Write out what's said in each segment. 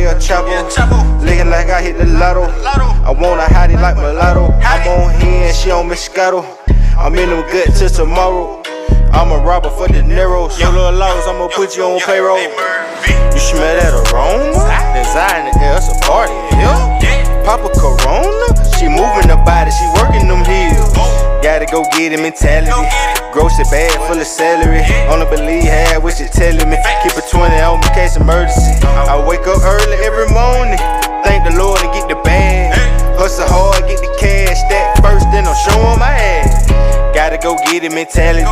El Chapo. Looking like I hit the lotto. I want a hottie like mulatto. I'm on here and she on Moscato. I'm in them good till tomorrow. I'm a robber for the Neros. Your little laws, I'ma put you on payroll. You smell that aroma? Design in the air, it's a party in here. Papa Corona, she moving the body, she working them heels. Gotta go get it mentality. Grocery bag full of celery. Only believe half what she telling me. Keep a 20 on me, case emergency. I wake up early every morning. Thank the Lord and get the bag. Hustle hard, get the cash. That first, then I'm showing my ass. Gotta go get it mentality.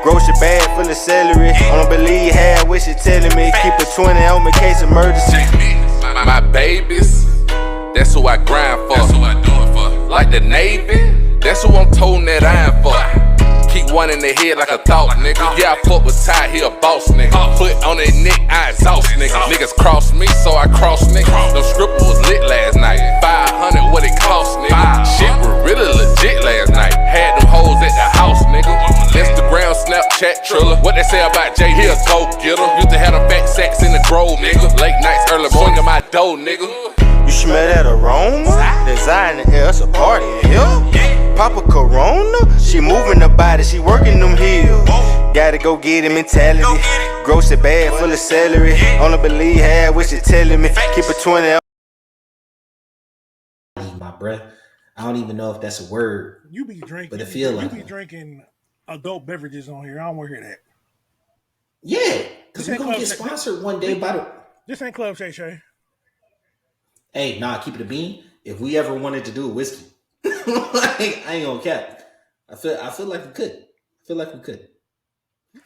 Grocery bag full of celery. Only believe half what she telling me. Keep a 20 on me, case emergency. My babies, that's who I grind for. That's who I do it for. Like the Navy, that's who I'm toting that iron for. Keep one in the head like a thought, nigga. Yeah, I fuck with Ty, he a boss, nigga. Foot on their neck, I exhaust, nigga. Niggas cross me, so I cross, nigga. No scripper was lit last night. 500, what it cost, nigga. Shit was really legit last night. Had them hoes at the house, nigga. Instagram, Snapchat, Triller. What they say about Jay, he a go-getter. Used to have them fat sacks in the grove, nigga. Late nights, early morning, my dough, nigga. You smell that aroma? Design in the air, it's a party in here. Papa Corona, she moving the body, she working them heels. Gotta go get it mentality. Grocery bag full of celery. Only believe half what she telling me. Keep a 20. My breath. I don't even know if that's a word. You be drinking, but it feel like you be drinking adult beverages on here. I don't want to hear that. Yeah, because we're gonna get sponsored one day by the. This ain't Club Shay Shay. Hey, nah, keep it a bean. If we ever wanted to do a whiskey, I ain't gonna cap. I feel like we could.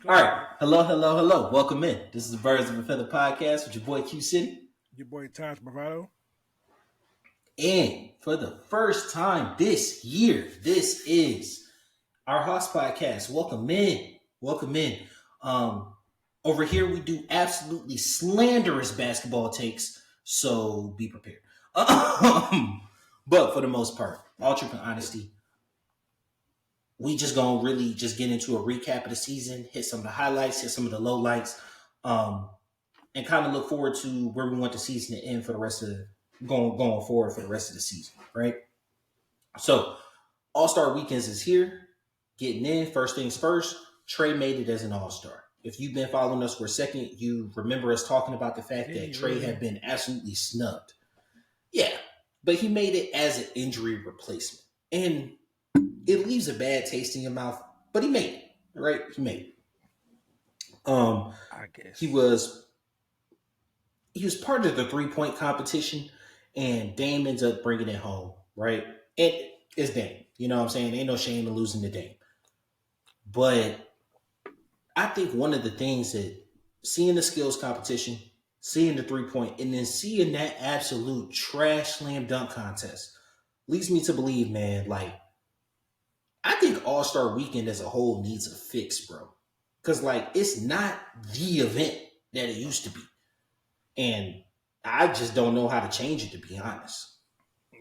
All right. Hello. Welcome in. This is the Birds of a Feather podcast with your boy Q City. Your boy Taj Bravado. And for the first time this year, this is our Hawks podcast. Welcome in. Over here we do absolutely slanderous basketball takes, so be prepared. But for the most part, all truth and honesty, we just gonna really just get into a recap of the season, hit some of the highlights, hit some of the lowlights, and kind of look forward to where we want the season to end for the rest of going forward for the rest of the season, right? So, All-Star Weekends is here, getting in. First things first, Trey made it as an All-Star. If you've been following us for a second, you remember us talking about the fact that Trey had been absolutely snubbed. Yeah, but he made it as an injury replacement. And it leaves a bad taste in your mouth, but he made it, right? He made it. I guess. He was part of the 3-point competition, and Dame ends up bringing it home, right? And it's Dame. You know what I'm saying? Ain't no shame in losing to Dame. But I think one of the things that seeing the skills competition, seeing the 3-point, and then seeing that absolute trash slam dunk contest leads me to believe, man, like, I think All-Star Weekend as a whole needs a fix, bro. Because, like, it's not the event that it used to be. And I just don't know how to change it, to be honest.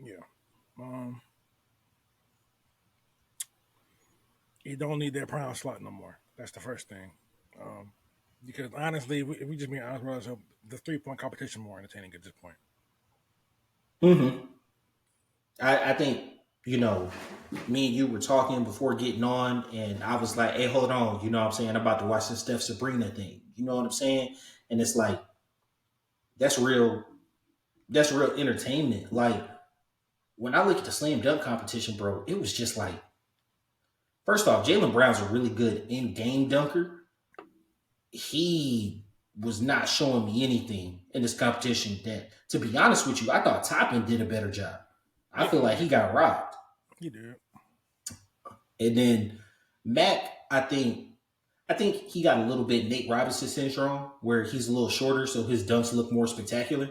Yeah. You don't need that prime slot no more. That's the first thing. Because honestly, if we just be honest with ourselves, the 3-point competition more entertaining at this point. Mm-hmm. I think, me and you were talking before getting on, and I was like, hey, hold on, you know what I'm saying? I'm about to watch this Steph Sabrina thing. You know what I'm saying? And it's like, that's real entertainment. Like, when I look at the slam dunk competition, bro, it was just like, first off, Jaylen Brown's a really good in-game dunker. He was not showing me anything in this competition that, to be honest with you, I thought Toppin did a better job. I feel like he got robbed. He did. And then Mac, I think he got a little bit Nate Robinson syndrome, where he's a little shorter, so his dunks look more spectacular.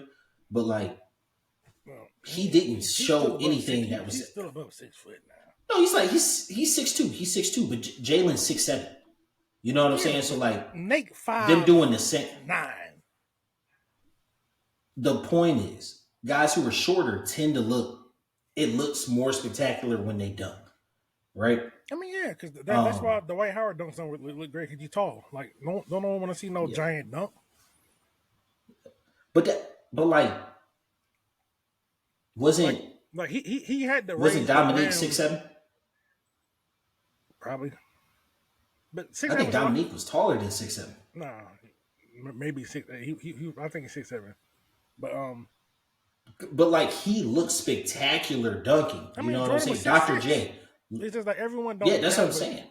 But like, he didn't show anything that was. He's still above 6 foot now. No, he's 6'2". He's 6'2", but Jalen's 6'7". You know what I'm saying? So like, Nate 5. them doing the same. 9. The point is, guys who are shorter tend to look. It looks more spectacular when they dunk, right? I mean, yeah, because that's why the Dwight Howard dunks don't look great because you're tall. Like, don't want to see no giant dunk. But like, Wasn't like he had the wasn't range of Dominique rounds 6'7"? probably, but I 6'7" think was a lot. Dominique was taller than 6'7". Nah, maybe 6'8". He I think he's 6'7". But But like he looked spectacular dunking. I You mean know what I'm Jordan was saying? six Dr. six. J. It's just like everyone Yeah, don't that's what I'm have it. saying.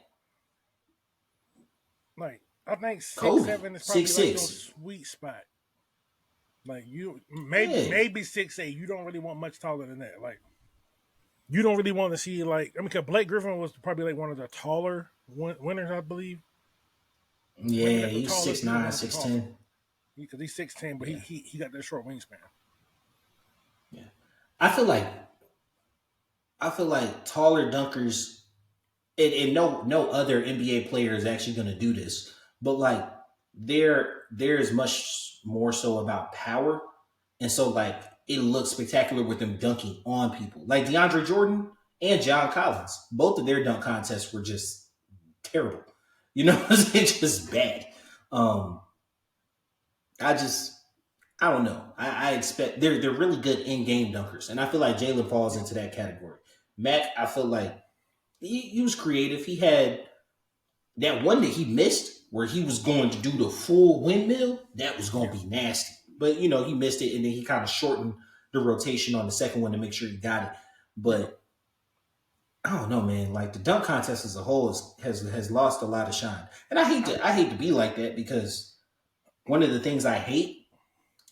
Like I think six Kobe, seven is probably like your 6'6". sweet spot. Like you Yeah. maybe 6'8". You don't really want much taller than that. Like you don't really want to see like I mean, cause Blake Griffin was probably like one of the taller winners, I believe. Maybe Yeah, not the he's tallest, but he was 6'9", one of the taller. 6'10". Because he's 6'10", but Yeah. he got that short wingspan. Yeah. I feel like taller dunkers, and no other NBA player is actually going to do this, but like there's much more so about power, and so like it looks spectacular with them dunking on people, like DeAndre Jordan and John Collins. Both of their dunk contests were just terrible. You know, it's just bad. Um, I don't know. I expect they're really good in game dunkers, and I feel like Jalen falls into that category. Mac, I feel like he was creative. He had that one that he missed where he was going to do the full windmill. That was going to be nasty, but you know he missed it, and then he kind of shortened the rotation on the second one to make sure he got it. But I don't know, man. Like the dunk contest as a whole has lost a lot of shine, and I hate to be like that because one of the things I hate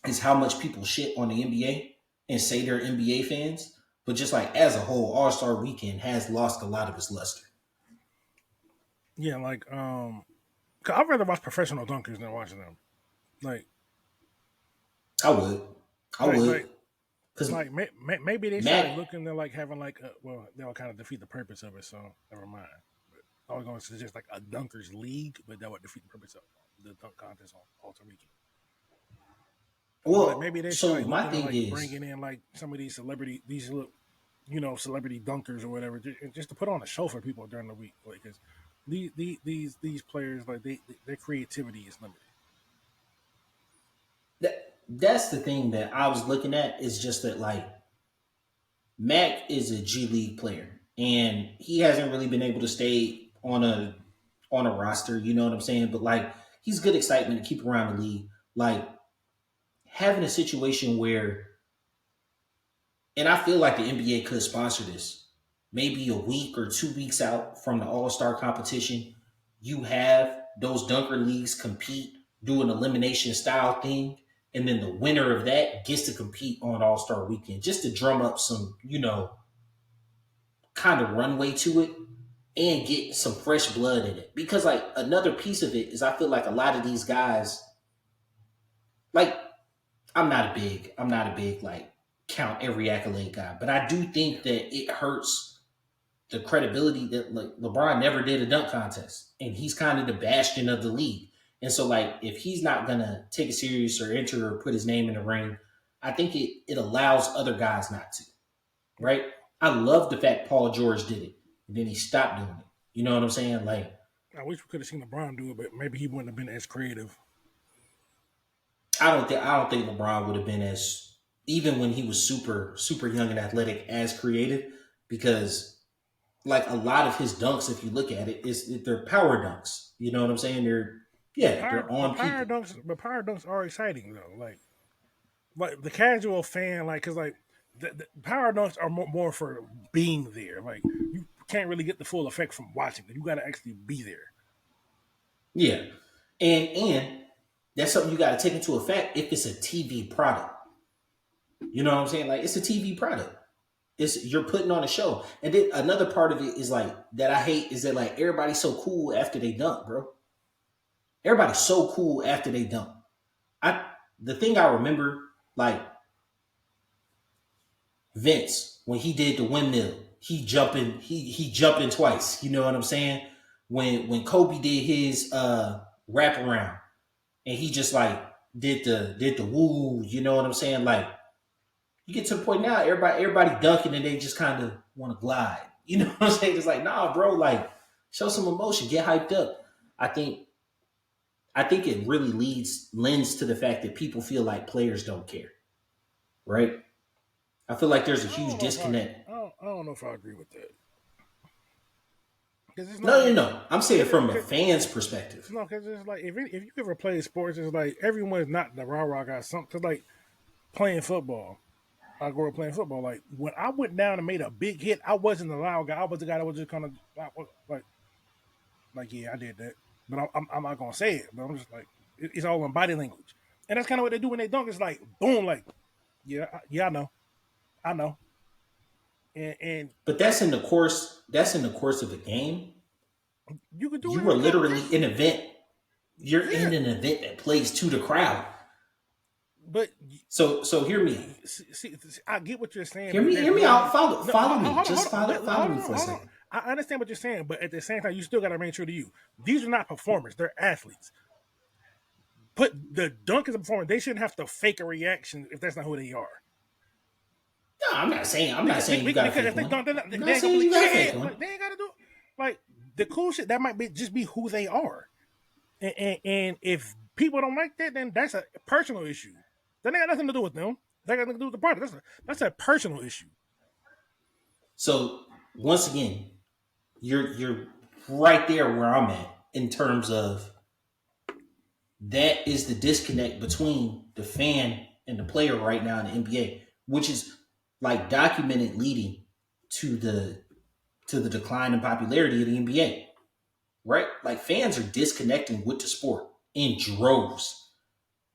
is how much people shit on the NBA and say they're NBA fans, but just like as a whole, All-Star Weekend has lost a lot of its luster. Yeah, like cause I'd rather watch professional dunkers than watching them. Like I would, like because like maybe they Mac, started looking to like having like well they'll kind of defeat the purpose of it. So never mind. But I was going to suggest like a dunkers league, but that would defeat the purpose of the dunk contest on All-Star Weekend. well, Like maybe they should so like my looking thing to like is, bringing in like some of these celebrity dunkers or whatever, just to put on a show for people during the week, like because these players like their creativity is limited. that's the thing that I was looking at is just that like Mac is a G League player, and he hasn't really been able to stay on a roster. You know what I'm saying? But like he's good excitement to keep around the league. Like having a situation where, and I feel like the NBA could sponsor this, maybe a week or 2 weeks out from the All-Star competition, you have those dunker leagues compete, do an elimination style thing, and then the winner of that gets to compete on All-Star Weekend just to drum up some, kind of runway to it and get some fresh blood in it. Because like another piece of it is I feel like a lot of these guys, like I'm not a big like count every accolade guy, but I do think that it hurts the credibility that like LeBron never did a dunk contest, and he's kind of the bastion of the league. And so like if he's not gonna take it serious or enter or put his name in the ring, I think it allows other guys not to. Right? I love the fact Paul George did it, and then he stopped doing it. You know what I'm saying? Like I wish we could have seen LeBron do it, but maybe he wouldn't have been as creative. I don't think LeBron would have been as, even when he was super young and athletic, as creative, because like a lot of his dunks, if you look at it, they're power dunks. You know what I'm saying? They're on people. But power dunks are exciting though. Like the casual fan, like because like the power dunks are more for being there. Like you can't really get the full effect from watching it. You got to actually be there. Yeah, and that's something you got to take into effect if it's a TV product. You know what I'm saying? Like it's a TV product. You're putting on a show. And then another part of it is like that I hate is that like everybody's so cool after they dunk, bro. Everybody's so cool after they dunk. The thing I remember, like Vince, when he did the windmill, he jumping twice. You know what I'm saying? When Kobe did his wraparound and he just like did the woo, you know what I'm saying? Like you get to the point now, everybody dunking and they just kind of want to glide. You know what I'm saying? It's like, nah, bro, like show some emotion, get hyped up. I think it really lends to the fact that people feel like players don't care. Right? I feel like there's a huge disconnect. I don't know if I agree with that. It's No. I'm saying from a fan's perspective. No, because it's like if you ever play sports, it's like everyone's not the rah guy. Because like playing football, I grew up playing football. Like when I went down and made a big hit, I wasn't the loud guy. I was the guy that was just kind of like yeah, I did that, but I'm not gonna say it. But I'm just like it's all in body language, and that's kind of what they do when they dunk. It's like boom, like yeah, I know. And but that's in the course. That's in the course of the game. You could do You it. were literally in an event. You're in an event that plays to the crowd. But so hear me. See, I get what you're saying. Hear me out. Follow me. Just follow me for a second. I understand what you're saying, but at the same time, you still got to remain true to you. These are not performers; they're athletes. Put the dunk as a performer. They shouldn't have to fake a reaction if that's not who they are. No, I'm not saying you got to fake they one. they I'm not saying you got to fake one. They ain't got to do like the cool shit. That might just be who they are, and if people don't like that, then that's a personal issue. That ain't got nothing to do with them. That got nothing to do with the party. That's a personal issue. So once again, you're right there where I'm at in terms of that is the disconnect between the fan and the player right now in the NBA, which is like documented leading to the decline in popularity of the NBA. Right? Like fans are disconnecting with the sport in droves.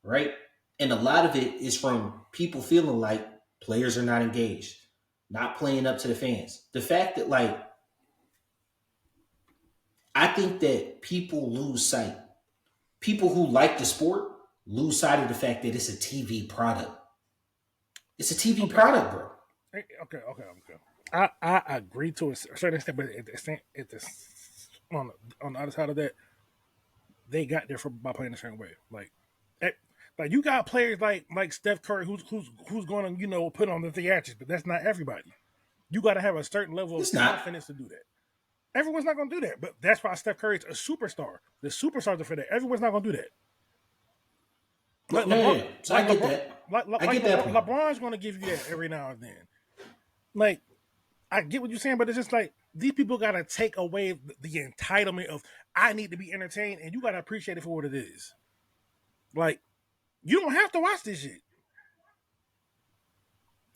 Right? And a lot of it is from people feeling like players are not engaged, not playing up to the fans. The fact that like I think that people lose sight. People who like the sport lose sight of the fact that it's a TV product. It's a TV product, bro. Okay. I agree to a certain extent, but on the other side of that, they got there by playing a certain way. Like you got players like Steph Curry who's going to put on the theatrics, but that's not everybody. You got to have a certain level of confidence to do that. Everyone's not going to do that, but that's why Steph Curry's a superstar. The superstars are for that. Everyone's not going to do that. So I get that. I get that. LeBron's going to give you that every now and then. Like, I get what you're saying, but it's just like these people got to take away the entitlement of I need to be entertained, and you got to appreciate it for what it is. Like, you don't have to watch this shit.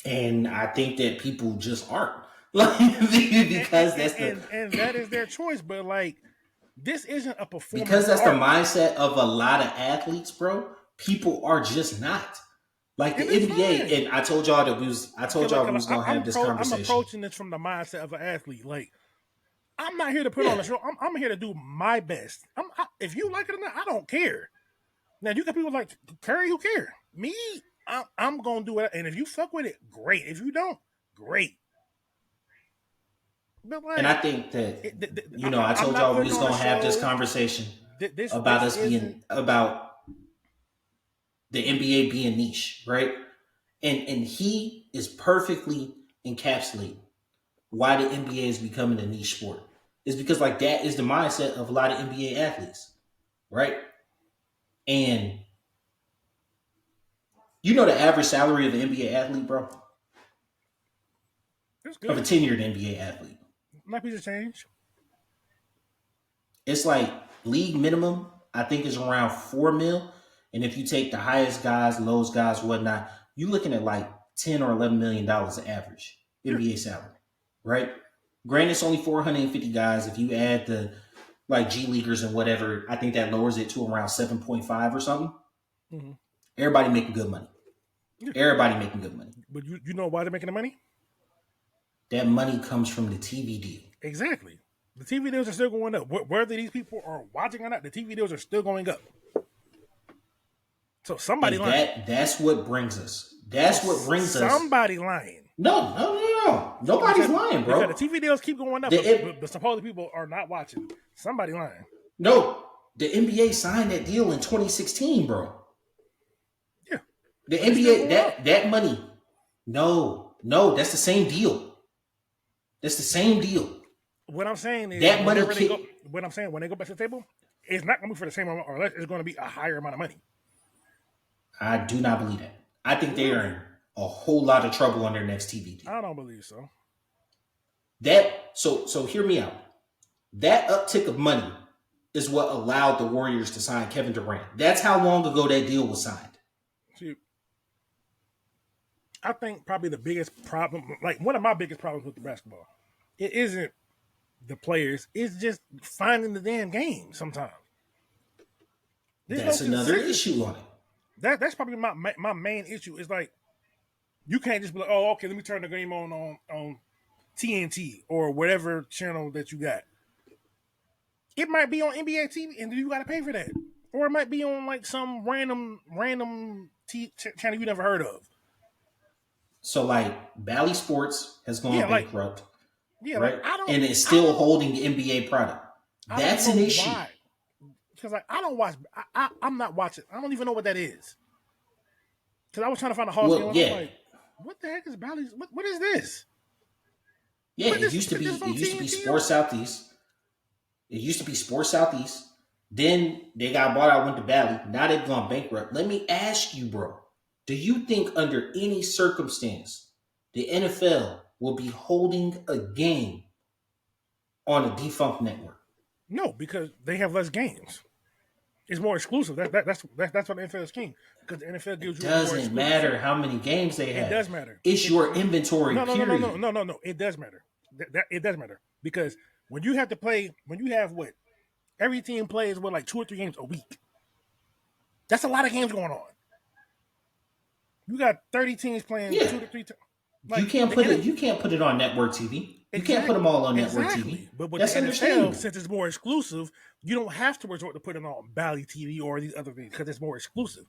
And I think that people just aren't. Because and that is their choice, but like this isn't a performance. Because that's the mindset of a lot of athletes, bro. People are just not like the NBA. And I told y'all that we was gonna have this conversation. I'm approaching this from the mindset of an athlete. Like I'm not here to put on a show. I'm here to do my best. If you like it or not, I don't care. Now you got people like Curry who care. Me, I'm gonna do it. And if you fuck with it, great. If you don't, great. Like, and I think that I told y'all we was gonna have this conversation about us being about the NBA being niche, right? And he is perfectly encapsulating why the NBA is becoming a niche sport. Is because like that is the mindset of a lot of NBA athletes, right? And the average salary of an NBA athlete, bro? Of a tenured NBA athlete. Might be the change. It's like league minimum, I think, is around $4 million. And if you take the highest guys, lowest guys, whatnot, you're looking at like $10 or $11 million average NBA salary, right? Granted, it's only 450 guys. If you add the like G Leaguers and whatever, I think that lowers it to around 7.5 or something. Mm-hmm. Everybody making good money. Everybody making good money. But you know why they're making the money? That money comes from the TV deal. Exactly. The TV deals are still going up. Whether these people are watching or not, the TV deals are still going up. So somebody lying. That's what brings us. That's what brings us. Somebody lying. No. Nobody's lying, bro. Because the TV deals keep going up, but supposedly people are not watching. Somebody lying. No. The NBA signed that deal in 2016, bro. Yeah. The NBA, that money. No, that's the same deal. That's the same deal. What I'm saying is that money. When they go back to the table, it's not going to be for the same amount, or less it's going to be a higher amount of money. I do not believe that. I think they earn a whole lot of trouble on their next TV deal. I don't believe so. So hear me out. That uptick of money is what allowed the Warriors to sign Kevin Durant. That's how long ago that deal was signed. See, I think probably the biggest problem, like one of my biggest problems with the basketball, it isn't the players, it's just finding the damn game sometimes. That's another issue on it. That's probably my main issue. Is like you can't just be like, oh, okay, let me turn the game on TNT or whatever channel that you got. It might be on NBA TV, and you got to pay for that, or it might be on like some random channel you never heard of. So like Bally Sports has gone bankrupt, right? Like, and it's still holding the NBA product. That's an issue. Because like I don't watch. I'm not watching. I don't even know what that is. Because I was trying to find a Hall game. Yeah. Like, what the heck is Bally's? What is this? Yeah, it used to be Sports Southeast. It used to be Sports Southeast. Then they got bought out, went to Bally. Now they've gone bankrupt. Let me ask you, bro. Do you think under any circumstance the NFL will be holding a game on a defunct network? No, because they have less games. It's more exclusive. That's what the NFL is king. Because the NFL gives you. It doesn't matter how many games they have. It does matter. It's your inventory. No. Period. It does matter. It does matter because when you have to play, when you have every team plays like 2 or 3 games a week. That's a lot of games going on. You got 30 teams playing 2 to 3 times. Like, you can't put it on network TV. You can't put them all on network TV. But with that's the understandable. NFL, since it's more exclusive, you don't have to resort to putting it on Bally TV or these other things because it's more exclusive.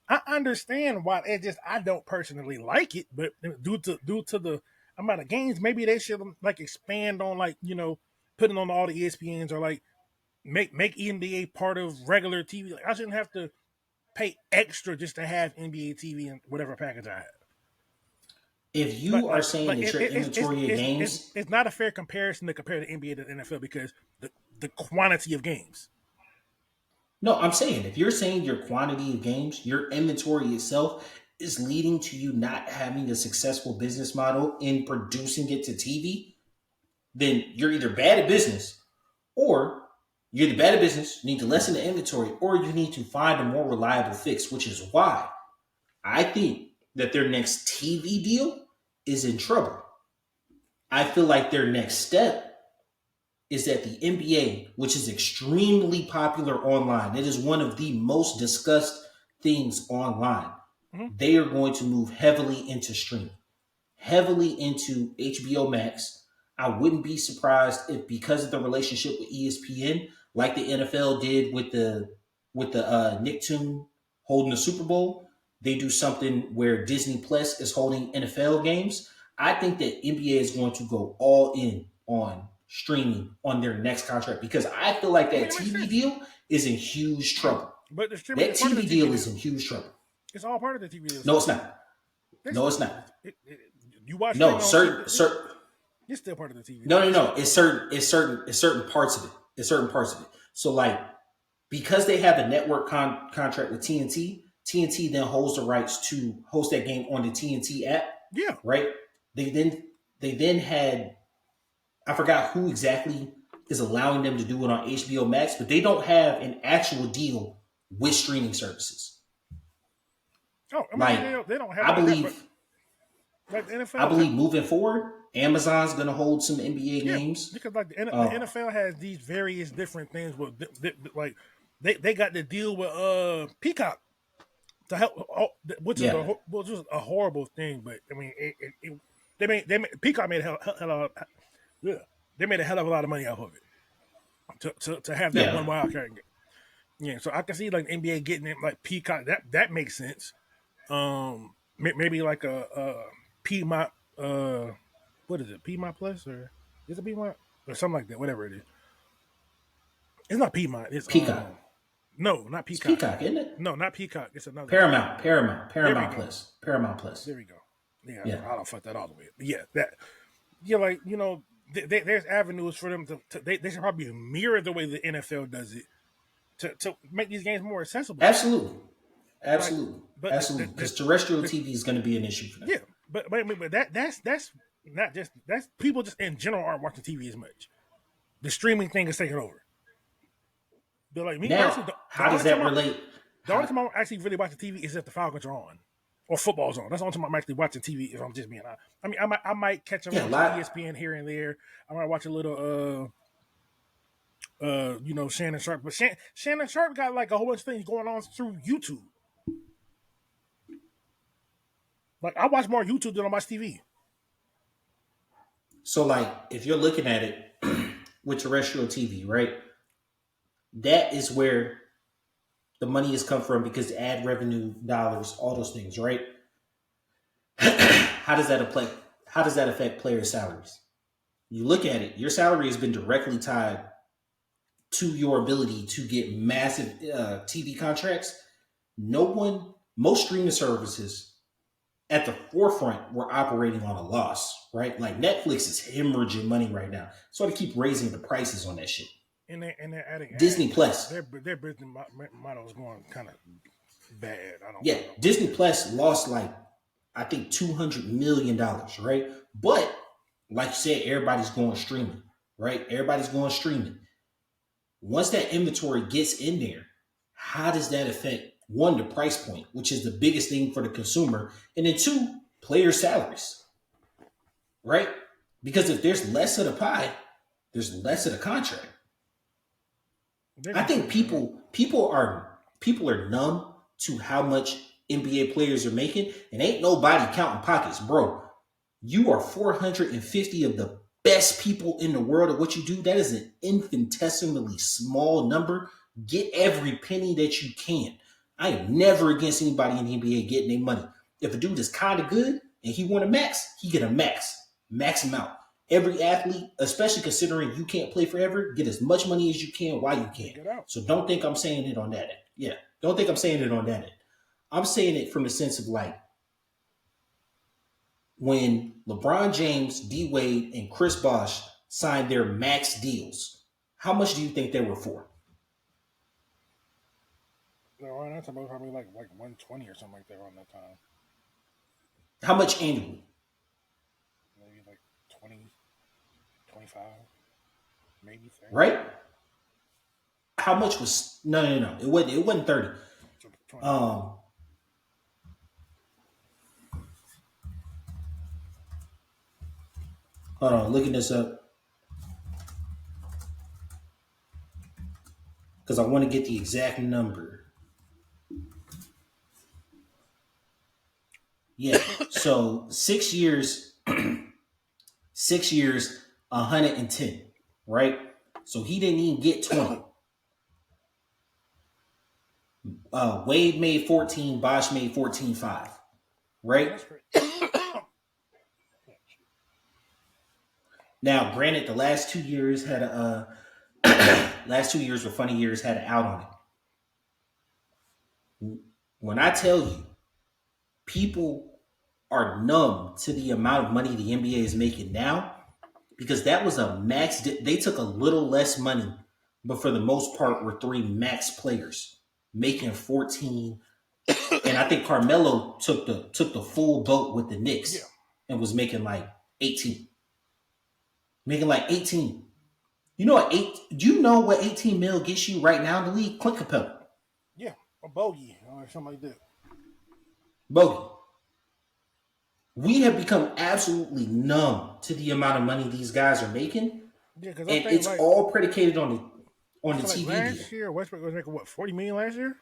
I understand why I don't personally like it, but due to the amount of games, maybe they should like expand on putting on all the ESPNs or like make NBA part of regular TV. Like I shouldn't have to pay extra just to have NBA TV and whatever package I have. If you are saying that your inventory of games... It's not a fair comparison to compare the NBA to the NFL because the quantity of games. No, I'm saying if you're saying your quantity of games, your inventory itself is leading to you not having a successful business model in producing it to TV, then you're either bad at business or you're the bad at business, you need to lessen the inventory, or you need to find a more reliable fix, which is why I think that their next TV deal is in trouble. I feel like their next step is that the NBA, which is extremely popular online, it is one of the most discussed things online. Mm-hmm. They are going to move heavily into streaming, heavily into HBO Max. I wouldn't be surprised if, because of the relationship with ESPN, like the NFL did with the Nicktoon holding the Super Bowl, they do something where Disney Plus is holding NFL games. I think that NBA is going to go all in on streaming on their next contract because I feel like that TV deal is in huge trouble. But that TV deal is in huge trouble. It's all part of the TV deal. No, it's not. No, it's not. You watch? No, certain. It's still part of the TV. No. It's certain parts of it. It's certain parts of it. So like, because they have a network contract with TNT. TNT then holds the rights to host that game on the TNT app. Yeah. Right? They then had, I forgot who exactly is allowing them to do it on HBO Max, but they don't have an actual deal with streaming services. Oh, I mean, they don't have. I believe. Like the NFL, I believe moving forward, Amazon's going to hold some NBA games because like the NFL has these various different things. With like they got the deal with Peacock to help, which is a horrible thing. But I mean, Peacock made they made a hell of a lot of money off of it to have that one wild card game. Yeah, so I can see like NBA getting it like Peacock. That makes sense. Maybe like a Piedmont. What is it? Piedmont Plus or is it Piedmont or something like that? Whatever it is. It's not Piedmont. It's Peacock. No, not Peacock. It's Peacock, isn't it? No, not Peacock. It's another Paramount Plus. Paramount Plus. There we go. Yeah. I don't fuck that all the way. But yeah, that. Yeah, like there's avenues for them to they should probably mirror the way the NFL does it to make these games more accessible. Absolutely. Absolutely. but Absolutely. Because terrestrial TV is going to be an issue for them. yeah, but that's not just that's people just in general aren't watching TV as much. The streaming thing is taking over. But like me Now, personally, how does that relate? The only time I'm actually really watching TV is if the Falcons are on or football's on. That's the only time I'm actually watching TV. If I'm just being honest, I mean, I might catch them on ESPN here and there. I might watch a little, Shannon Sharp. But Shannon Sharp got like a whole bunch of things going on through YouTube. Like I watch more YouTube than I watch TV. So, like, if you're looking at it with terrestrial TV, right? That is where the money has come from because ad revenue, dollars, all those things, right? How does that affect players' salaries? You look at it, your salary has been directly tied to your ability to get massive TV contracts. Most streaming services at the forefront were operating on a loss, right? Like Netflix is hemorrhaging money right now. So they keep raising the prices on that shit. And they're adding Disney ads. Plus. Their business model is going kind of bad. Disney Plus lost like I think $200 million, right? But like you said, everybody's going streaming, right? Everybody's going streaming. Once that inventory gets in there, how does that affect one, the price point, which is the biggest thing for the consumer, and then two, player salaries, right? Because if there's less of the pie, there's less of the contract. I think people are numb to how much NBA players are making, and ain't nobody counting pockets, bro. You are 450 of the best people in the world at what you do. That is an infinitesimally small number. Get every penny that you can. I am never against anybody in the NBA getting their money. If a dude is kind of good and he want a max, he get a max him out. Every athlete, especially considering you can't play forever, get as much money as you can while you can. So don't think I'm saying it on that end. Yeah, don't think I'm saying it on that end. I'm saying it from the sense of like when LeBron James, D Wade, and Chris Bosh signed their max deals, how much do you think they were for? No, that's about probably like 120 or something like that around that time. How much annually? Maybe like 20, 25, maybe 30. Right? How much was no. It wasn't 30. Hold on, looking this up. Because I want to get the exact number. Yeah. So 6 years, 110, right? So he didn't even get 20. Wade made 14, Bosh made 14.5, right? Now, granted, the last 2 years had last 2 years were funny years, had an out on it. When I tell you, people are numb to the amount of money the NBA is making now, because that was a max. They took a little less money, but for the most part, were three max players making 14. And I think Carmelo took the full boat with the Knicks and was making like 18. Making like 18. You know what? Do you know what 18 mil gets you right now in the league? Clint Capella. Yeah, a bogey or something like that. Bogey. We have become absolutely numb to the amount of money these guys are making. Yeah, because and it's like, all predicated on the TV last year, Westbrook was making what, $40 million last year?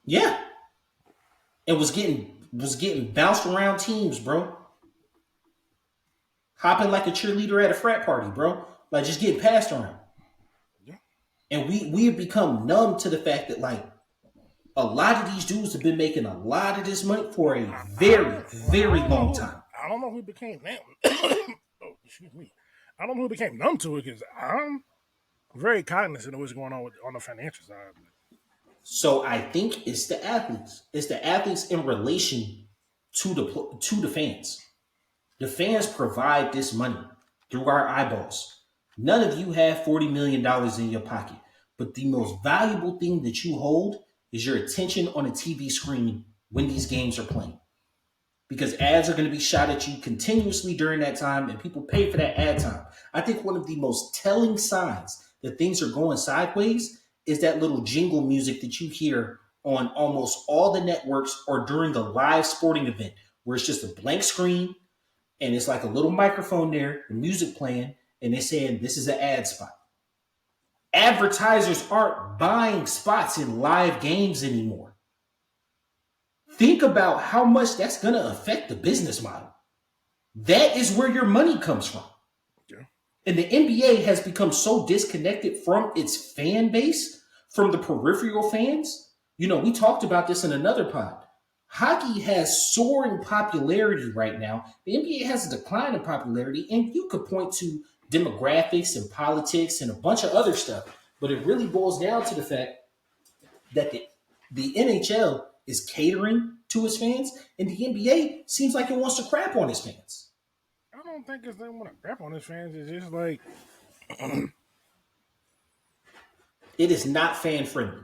Yeah. And was getting bounced around teams, bro. Hopping like a cheerleader at a frat party, bro. Like just getting passed around. Yeah. And we have become numb to the fact that like a lot of these dudes have been making a lot of this money for a very, very long time. I don't know who became numb. Oh, excuse me. I don't know who became numb to it because I'm very cognizant of what's going on on the financial side. So I think it's the athletes. It's the athletes in relation to the fans. The fans provide this money through our eyeballs. None of you have $40 million in your pocket, but the most valuable thing that you hold is your attention on a TV screen when these games are playing. Because ads are going to be shot at you continuously during that time, and people pay for that ad time. I think one of the most telling signs that things are going sideways is that little jingle music that you hear on almost all the networks or during a live sporting event, where it's just a blank screen and it's like a little microphone there, the music playing, and they're saying this is an ad spot. Advertisers aren't buying spots in live games anymore. Think about how much that's going to affect the business model. That is where your money comes from. Yeah. And the NBA has become so disconnected from its fan base, from the peripheral fans. You know, we talked about this in another pod. Hockey has soaring popularity right now. The NBA has a decline in popularity, and you could point to demographics and politics and a bunch of other stuff. But it really boils down to the fact that the NHL is catering to its fans, and the NBA seems like it wants to crap on its fans. I don't think it's they want to crap on his fans. It's just like It is not fan friendly.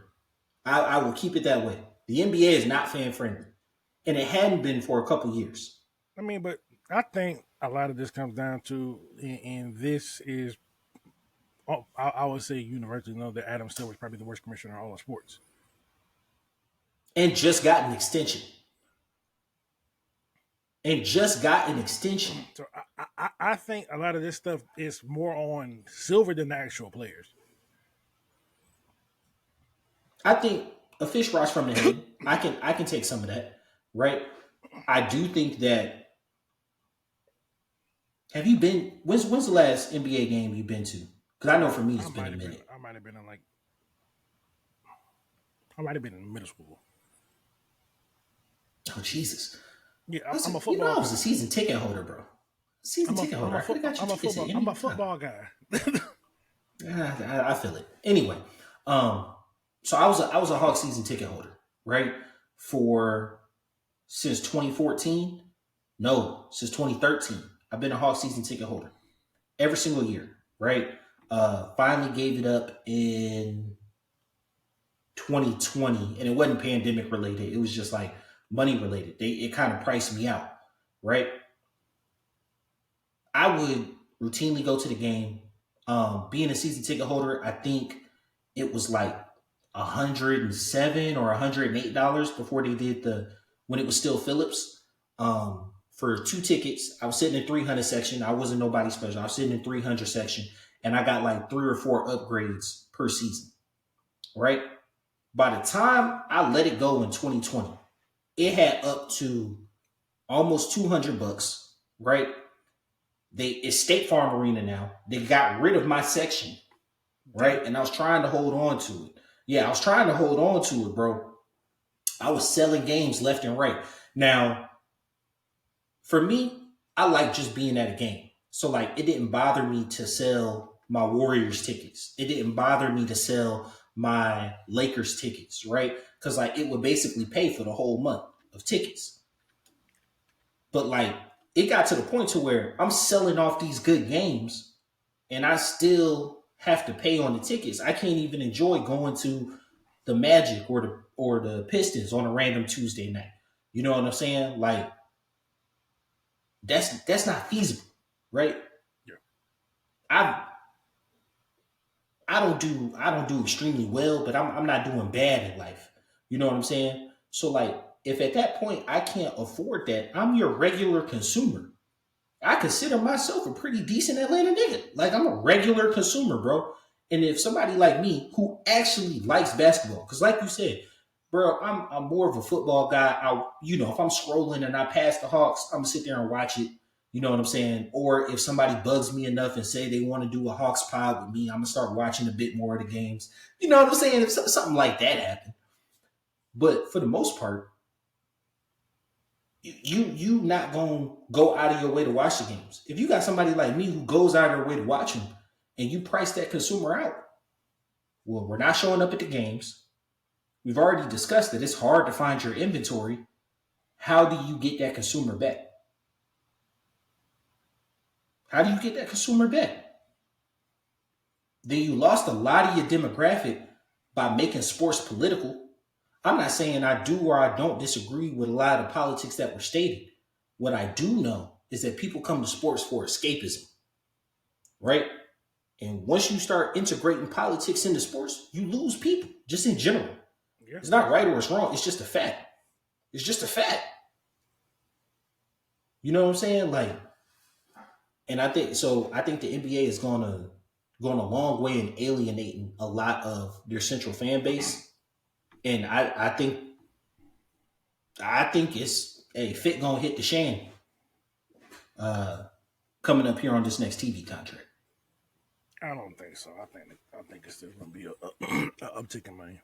I will keep it that way. The NBA is not fan friendly, and it hadn't been for a couple years. I mean, but I think a lot of this comes down to, and this is, I would say universally know that Adam Silver is probably the worst commissioner in all of sports. And just got an extension. So I think a lot of this stuff is more on Silver than the actual players. I think a fish rots from the head. I can take some of that, right? I do think that. Have you been? When's the last NBA game you've been to? Because I know for me it's been a minute. I might have been in middle school. Oh Jesus! Yeah, Listen, I'm a football. You know I was a season ticket holder, bro. Season ticket holder. I'm a football guy. I feel it. Anyway, so I was a Hawk season ticket holder, right? Since 2014. No, since 2013. I've been a Hawk season ticket holder every single year, right? Finally gave it up in 2020, and it wasn't pandemic related. It was just like money related. It kind of priced me out, right? I would routinely go to the game. Being a season ticket holder, I think it was like $107 or $108 before they did when it was still Phillips. For 2 tickets, I was sitting in 300 section. I wasn't nobody special. I was sitting in 300 section, and I got like 3 or 4 upgrades per season, right? By the time I let it go in 2020, it had up to almost $200, right? It's State Farm Arena now. They got rid of my section, right? And I was trying to hold on to it. Yeah, I was trying to hold on to it, bro. I was selling games left and right. Now, for me, I like just being at a game. So, like, it didn't bother me to sell my Warriors tickets. It didn't bother me to sell my Lakers tickets, right? Because, like, it would basically pay for the whole month of tickets. But, like, it got to the point to where I'm selling off these good games and I still have to pay on the tickets. I can't even enjoy going to the Magic or the Pistons on a random Tuesday night. You know what I'm saying? Like, that's not feasible, right? Yeah. I don't do extremely well, but I'm not doing bad in life. You know what I'm saying? So, like, if at that point I can't afford that, I'm your regular consumer. I consider myself a pretty decent Atlanta nigga. Like, I'm a regular consumer, bro. And if somebody like me who actually likes basketball, because like you said, bro, I'm more of a football guy. If I'm scrolling and I pass the Hawks, I'm gonna sit there and watch it. You know what I'm saying? Or if somebody bugs me enough and say they want to do a Hawks pod with me, I'm gonna start watching a bit more of the games. You know what I'm saying? If something like that happened. But for the most part, you not gonna go out of your way to watch the games. If you got somebody like me who goes out of their way to watch them, and you price that consumer out, well, we're not showing up at the games. We've already discussed that it's hard to find your inventory. How do you get that consumer back? How do you get that consumer back? Then you lost a lot of your demographic by making sports political. I'm not saying I do or I don't disagree with a lot of politics that were stated. What I do know is that people come to sports for escapism, right? And once you start integrating politics into sports, you lose people just in general. Yeah. It's not right or it's wrong. It's just a fact. It's just a fact. You know what I'm saying? Like, and I think so. I think the NBA is going a long way in alienating a lot of their central fan base, and I think it's a fit gonna hit the shan coming up here on this next TV contract. I don't think so. I think it's still going to be a uptick in money.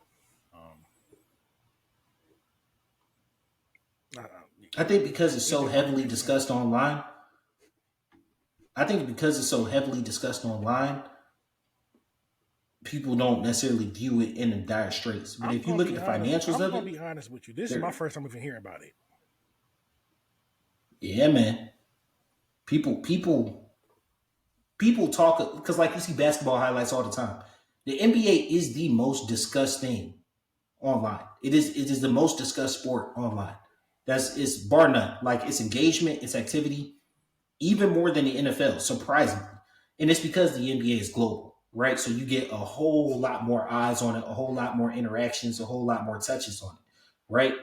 I think because it's so heavily discussed online. People don't necessarily view it in the dire straits. But if you look at the financials of it, I'm going to be honest with you. This is my first time even hearing about it. Yeah, man. People talk because, like, you see basketball highlights all the time. The NBA is the most discussed thing online. It is the most discussed sport online. It's bar none. Like, its engagement, its activity, even more than the NFL, surprisingly. And it's because the NBA is global, right? So you get a whole lot more eyes on it, a whole lot more interactions, a whole lot more touches on it, right?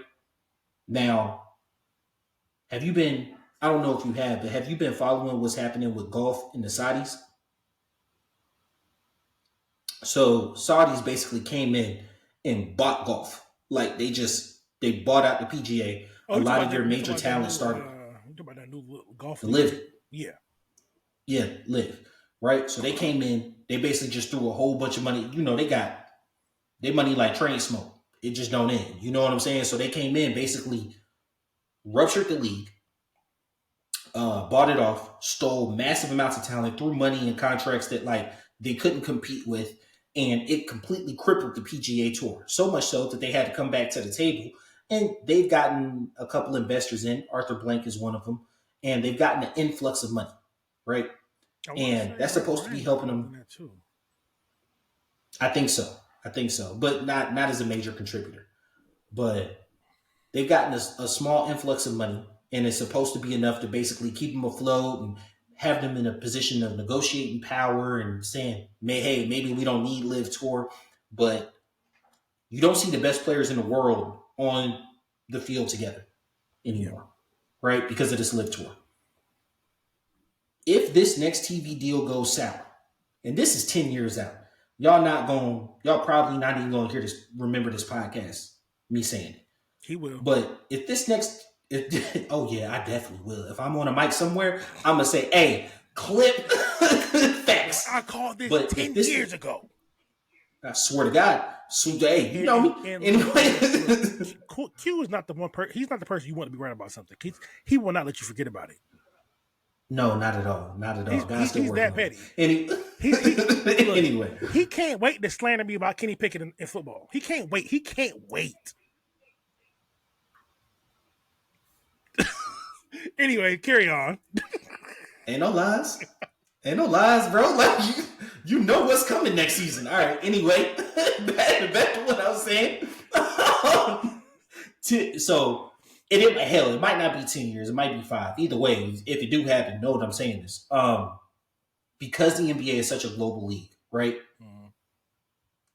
Now, I don't know if you have, but have you been following what's happening with golf in the Saudis? So Saudis basically came in and bought golf. Like, they bought out the PGA. A lot of their major talent started. You talking about that new golf? The Live. Yeah. Yeah, Live. Right? So they came in, they basically just threw a whole bunch of money. You know, they got their money like train smoke. It just don't end. You know what I'm saying? So they came in, basically ruptured the league, bought it off, stole massive amounts of talent, threw money in contracts that, like, they couldn't compete with, and it completely crippled the PGA Tour. So much so that they had to come back to the table, and they've gotten a couple investors in. Arthur Blank is one of them, and they've gotten an influx of money, right? And that's supposed to be helping them. I think so, but not as a major contributor. But they've gotten a small influx of money, and it's supposed to be enough to basically keep them afloat and have them in a position of negotiating power and saying, hey, maybe we don't need Live Tour, but you don't see the best players in the world on the field together anymore, right? Because of this Live Tour. If this next TV deal goes sour, and this is 10 years out, y'all probably not even going to remember this podcast, me saying it. He will. But if this next, oh yeah, I definitely will. If I'm on a mic somewhere, I'm going to say, hey, clip facts. I called this but 10 years ago. I swear to God. Hey, you know me. Anyway. Q is not the one person. He's not the person you want to be right about something. He will not let you forget about it. No, not at all. Not at all. He's that petty. Anyway. He can't wait to slander me about Kenny Pickett in football. He can't wait. He can't wait. Anyway, carry on. Ain't no lies, bro. Like, you know what's coming next season. All right. Anyway, back to what I was saying. So, it might not be 10 years. It might be 5. Either way, if it do happen, know what I'm saying is, because the NBA is such a global league, right? Mm-hmm.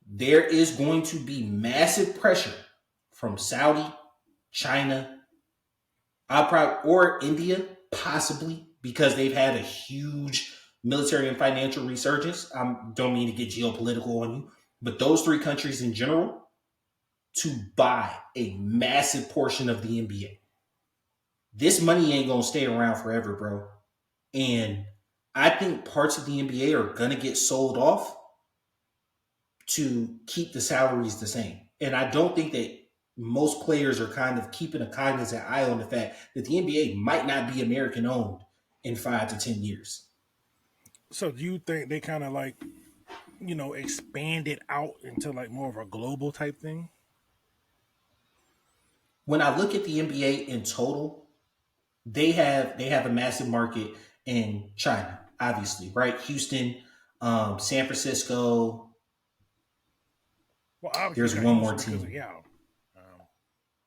There is going to be massive pressure from Saudi, China, or India, possibly, because they've had a huge military and financial resurgence. I don't mean to get geopolitical on you, but those 3 countries in general, to buy a massive portion of the NBA. This money ain't going to stay around forever, bro. And I think parts of the NBA are going to get sold off to keep the salaries the same. And I don't think that most players are kind of keeping a cognizant eye on the fact that the NBA might not be American owned in 5 to 10 years. So do you think they kind of like, expand it out into like more of a global type thing? When I look at the NBA in total, they have a massive market in China, obviously, right? Houston, San Francisco. Well, there's one more team.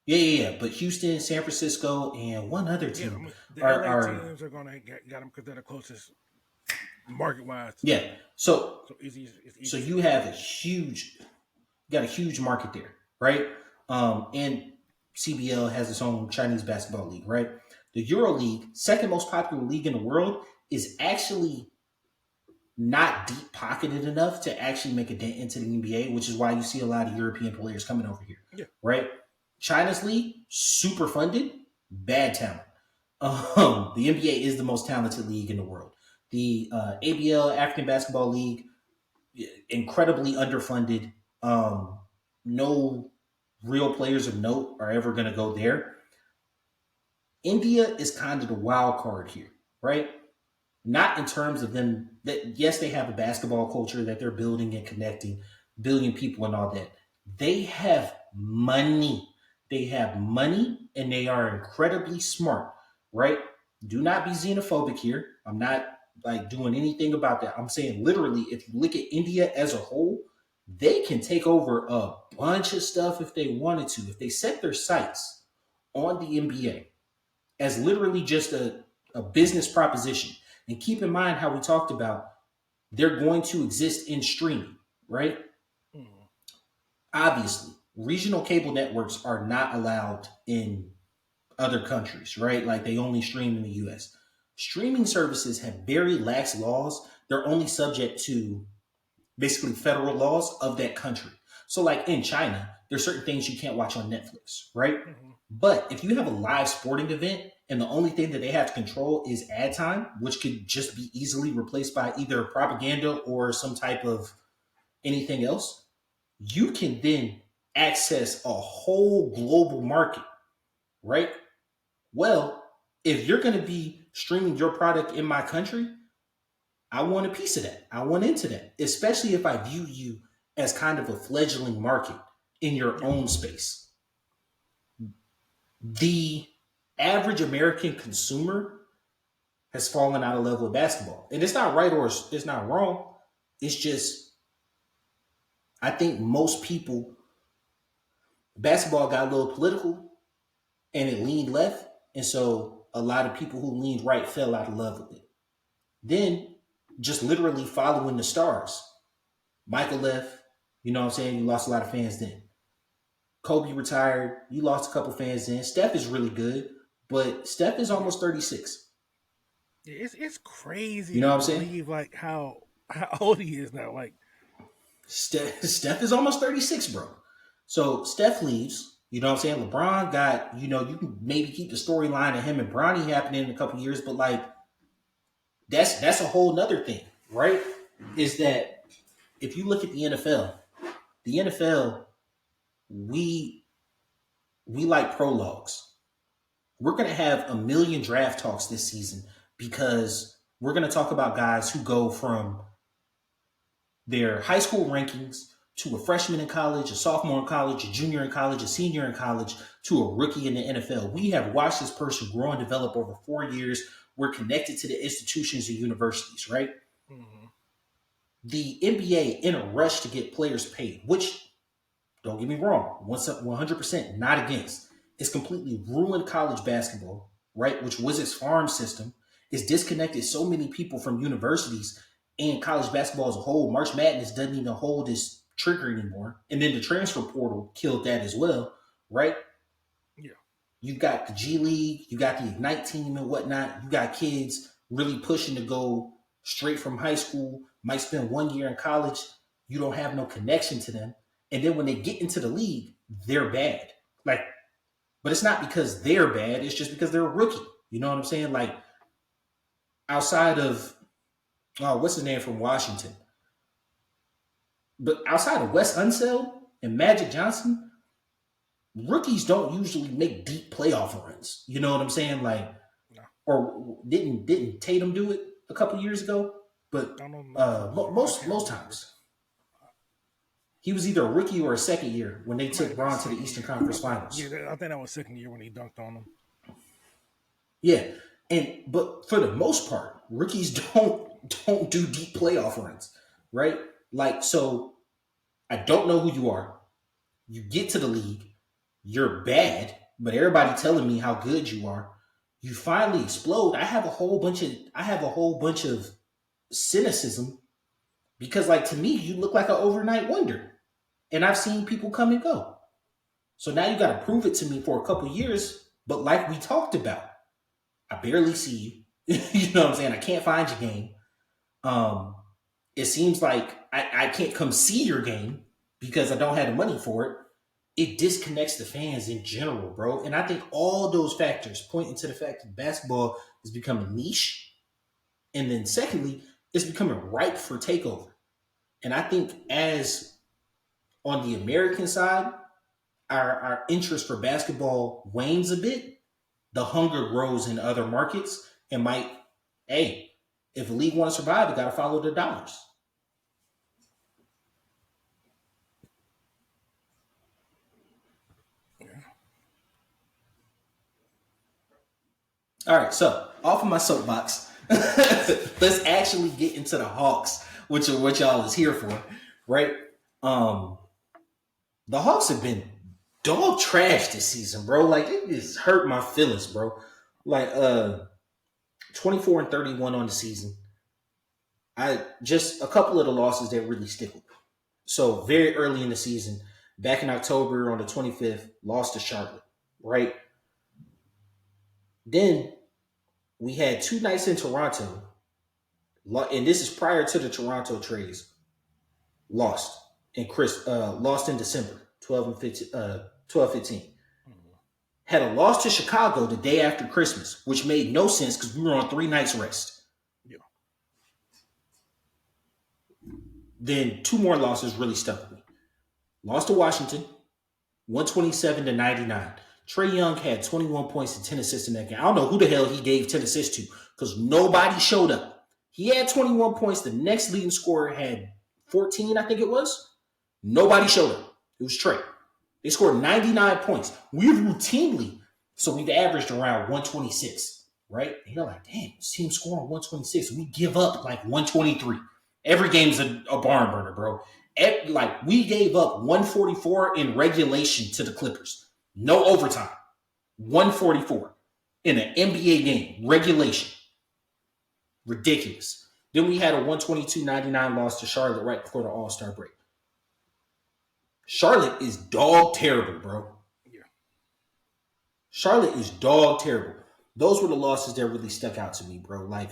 Yeah. But Houston, San Francisco, and one other Yeah, I team mean, the LA are teams are gonna get them because they're the closest market wise to yeah. them. So So it's so easy for you them. have got a huge market there, right? And CBL has its own Chinese basketball league, right? The Euro League, second most popular league in the world, is actually not deep pocketed enough to actually make a dent into the NBA, which is why you see a lot of European players coming over here, Yeah. right? China's league, super funded, bad talent. The NBA is the most talented league in the world. The ABL, African Basketball League, incredibly underfunded. No real players of note are ever going to go there. India is kind of the wild card here, right? Not in terms of them that yes, they have a basketball culture that they're building and connecting, billion people and all that. They have money. They have money and they are incredibly smart, right? Do not be xenophobic here. I'm not like doing anything about that. I'm saying literally, if you look at India as a whole, they can take over a bunch of stuff if they wanted to. If they set their sights on the NBA as literally just a business proposition. And keep in mind how we talked about they're going to exist in streaming, right? Mhm. Obviously, regional cable networks are not allowed in other countries, right? Like they only stream in the US. Streaming services have very lax laws. They're only subject to basically federal laws of that country. So, like in China, there's certain things you can't watch on Netflix, right? Mhm. But if you have a live sporting event and the only thing that they have to control is ad time, which could just be easily replaced by either propaganda or some type of anything else, you can then access a whole global market, right? Well, if you're going to be streaming your product in my country, I want a piece of that. I want into that, especially if I view you as kind of a fledgling market in your Yeah. own space. The average American consumer has fallen out of level of basketball. And it's not right or it's not wrong. It's just, I think most people, basketball got a little political and it leaned left. And so a lot of people who leaned right fell out of love with it. Then just literally following the stars. Michael left, you know what I'm saying? You lost a lot of fans then. Kobe retired, you lost a couple fans then. Steph is really good, but Steph is almost 36. Yeah, it's crazy You know to what I'm saying? believe like how old he is now. Like, Steph is almost 36, bro. So Steph leaves. You know what I'm saying? LeBron got, you can maybe keep the storyline of him and Bronny happening in a couple years, but like that's a whole nother thing, right? Is that if you look at the NFL, we like prologues. We're gonna have a million draft talks this season because we're gonna talk about guys who go from their high school rankings to a freshman in college, a sophomore in college, a junior in college, a senior in college, to a rookie in the NFL. We have watched this person grow and develop over 4 years. We're connected to the institutions and universities, right? mhm. The NBA in a rush to get players paid, which, don't get me wrong, 100% not against. It's completely ruined college basketball, right? Which was its farm system. It's disconnected so many people from universities and college basketball as a whole. March Madness doesn't even hold its trigger anymore. And then the transfer portal killed that as well, right? Yeah. You got the G League, you got the Ignite team and whatnot. You got kids really pushing to go straight from high school, might spend 1 year in college. You don't have no connection to them. And then when they get into the league, they're bad. Like, but it's not because they're bad, it's just because they're a rookie. You know what I'm saying? Like, outside of, what's his name from Washington? But outside of Wes Unseld and Magic Johnson, rookies don't usually make deep playoff runs. You know what I'm saying? Like, No. or didn't Tatum do it a couple years ago? But I don't know. most times he was either a rookie or a second year when they took Bron to the Eastern Conference Finals. Yeah, I think that was second year when he dunked on him. Yeah, but for the most part, rookies don't do deep playoff runs, right? Like, so I don't know who you are. You get to the league, you're bad, but everybody telling me how good you are. You finally explode. I have a whole bunch of cynicism because, like, to me, you look like an overnight wonder, and I've seen people come and go. So now you got to prove it to me for a couple years. But like we talked about, I barely see you. You know what I'm saying? I can't find your game. It seems like I can't come see your game because I don't have the money for it. It disconnects the fans in general, bro. And I think all those factors point into the fact that basketball is becoming niche. And then secondly, it's becoming ripe for takeover. And I think as on the American side, our interest for basketball wanes a bit, the hunger grows in other markets and might, hey, if a league want to survive, it got to follow the dollars. All right, so off of my soapbox, let's actually get into the Hawks, which are what y'all is here for, right? The Hawks have been dog trash this season, bro. Like, it just hurt my feelings, bro. Like, 24-31 on the season. I just a couple of the losses that really stick with me. So very early in the season, back in October on the 25th, lost to Charlotte, right? Then we had 2 nights in Toronto, and this is prior to the Toronto trades. Lost in December, 12-15. Had a loss to Chicago the day after Christmas, which made no sense because we were on 3 nights rest. Yeah. Then 2 more losses really stuck with me. Lost to Washington, 127-99. Trae Young had 21 points and 10 assists in that game. I don't know who the hell he gave 10 assists to because nobody showed up. He had 21 points. The next leading scorer had 14, I think it was. Nobody showed up. It was Trae. They scored 99 points. We've averaged around 126, right? And you're like, damn, this team scoring 126. We give up like 123. Every game's a barn burner, bro. We gave up 144 in regulation to the Clippers. No overtime. 144 in an NBA game. Regulation. Ridiculous. Then we had a 122-99 loss to Charlotte right before the All-Star break. Charlotte is dog terrible, bro. Yeah. Charlotte is dog terrible. Those were the losses that really stuck out to me, bro. Like,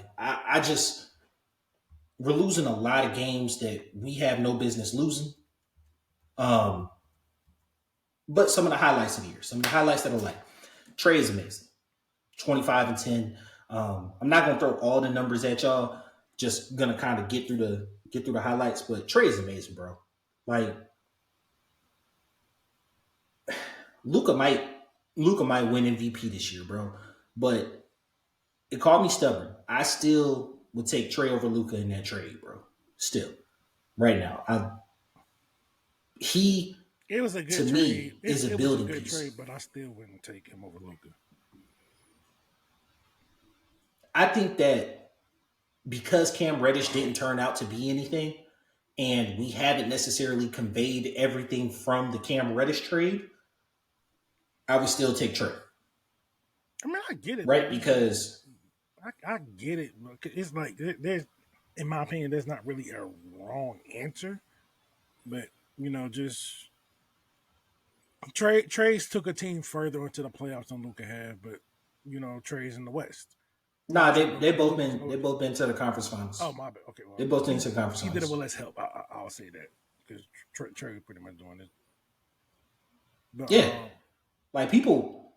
we're losing a lot of games that we have no business losing. But some of the highlights of the year, some of the highlights that I like. Trae is amazing. 25-10. I'm not gonna throw all the numbers at y'all. Just gonna kind of get through the highlights. But Trae is amazing, bro. Like, Luka might win MVP this year, bro. But it called me stubborn. I still would take Trae over Luka in that trade, bro. Still, right now, it was a good to trade. me is a building good piece. trade, but I still wouldn't take him over Luka. I think that because Cam Reddish didn't turn out to be anything, and we haven't necessarily conveyed everything from the Cam Reddish trade, I would still take Trae. I mean, I get it, right? Because I get it. It's like there's, in my opinion, there's not really a wrong answer, but just Trace took a team further into the playoffs than Luka had, but Trae's in the West. Nah, they both been to the conference finals. Oh my bad. Okay, well, they both been to the conference finals. He did it with less help. I'll say that because Trae pretty much doing it. But, yeah, like people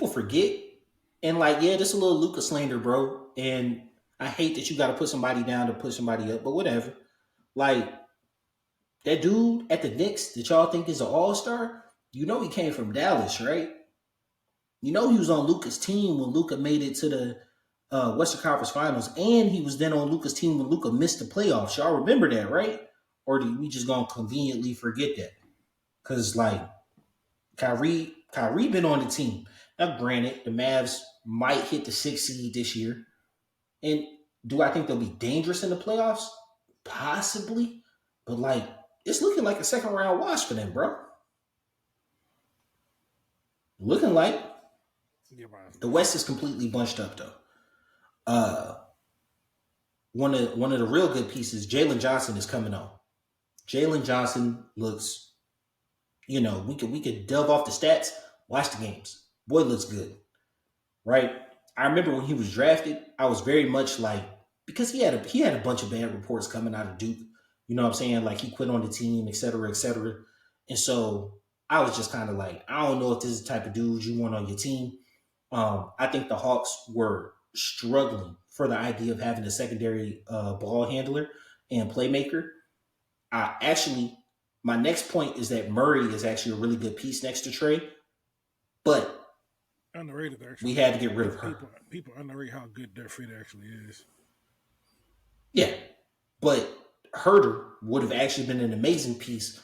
forget, and like this is a little Luka slander, bro. And I hate that you got to put somebody down to put somebody up, but whatever. Like that dude at the Knicks that y'all think is an all-star, he came from Dallas, right? He was on Luka's team when Luka made it to the Western Conference Finals, and he was then on Luka's team when Luka missed the playoffs. Y'all remember that, right? Or do we just gonna conveniently forget that? Because like Kyrie been on the team. Now, granted, the Mavs might hit the 6th seed this year, and do I think they'll be dangerous in the playoffs? Possibly, but like it's looking like a second round wash for them, bro. Looking like Yeah, Brian. the West is completely bunched up though. One of the real good pieces, Jalen Johnson is coming on. Jalen Johnson looks, we could delve off the stats, watch the games. Boy looks good, right? I remember when he was drafted, I was very much like, because he had a bunch of bad reports coming out of Duke. You know what I'm saying? Like he quit on the team, et cetera, et cetera. And so I was just kind of like, I don't know if this is the type of dude you want on your team. I think the Hawks were struggling for the idea of having a secondary ball handler and playmaker. My next point is that Murray is actually a really good piece next to Trey, but Underrated, actually. we had to get rid of her. People underrate how good their fit actually is. Yeah, but Herder would have actually been an amazing piece.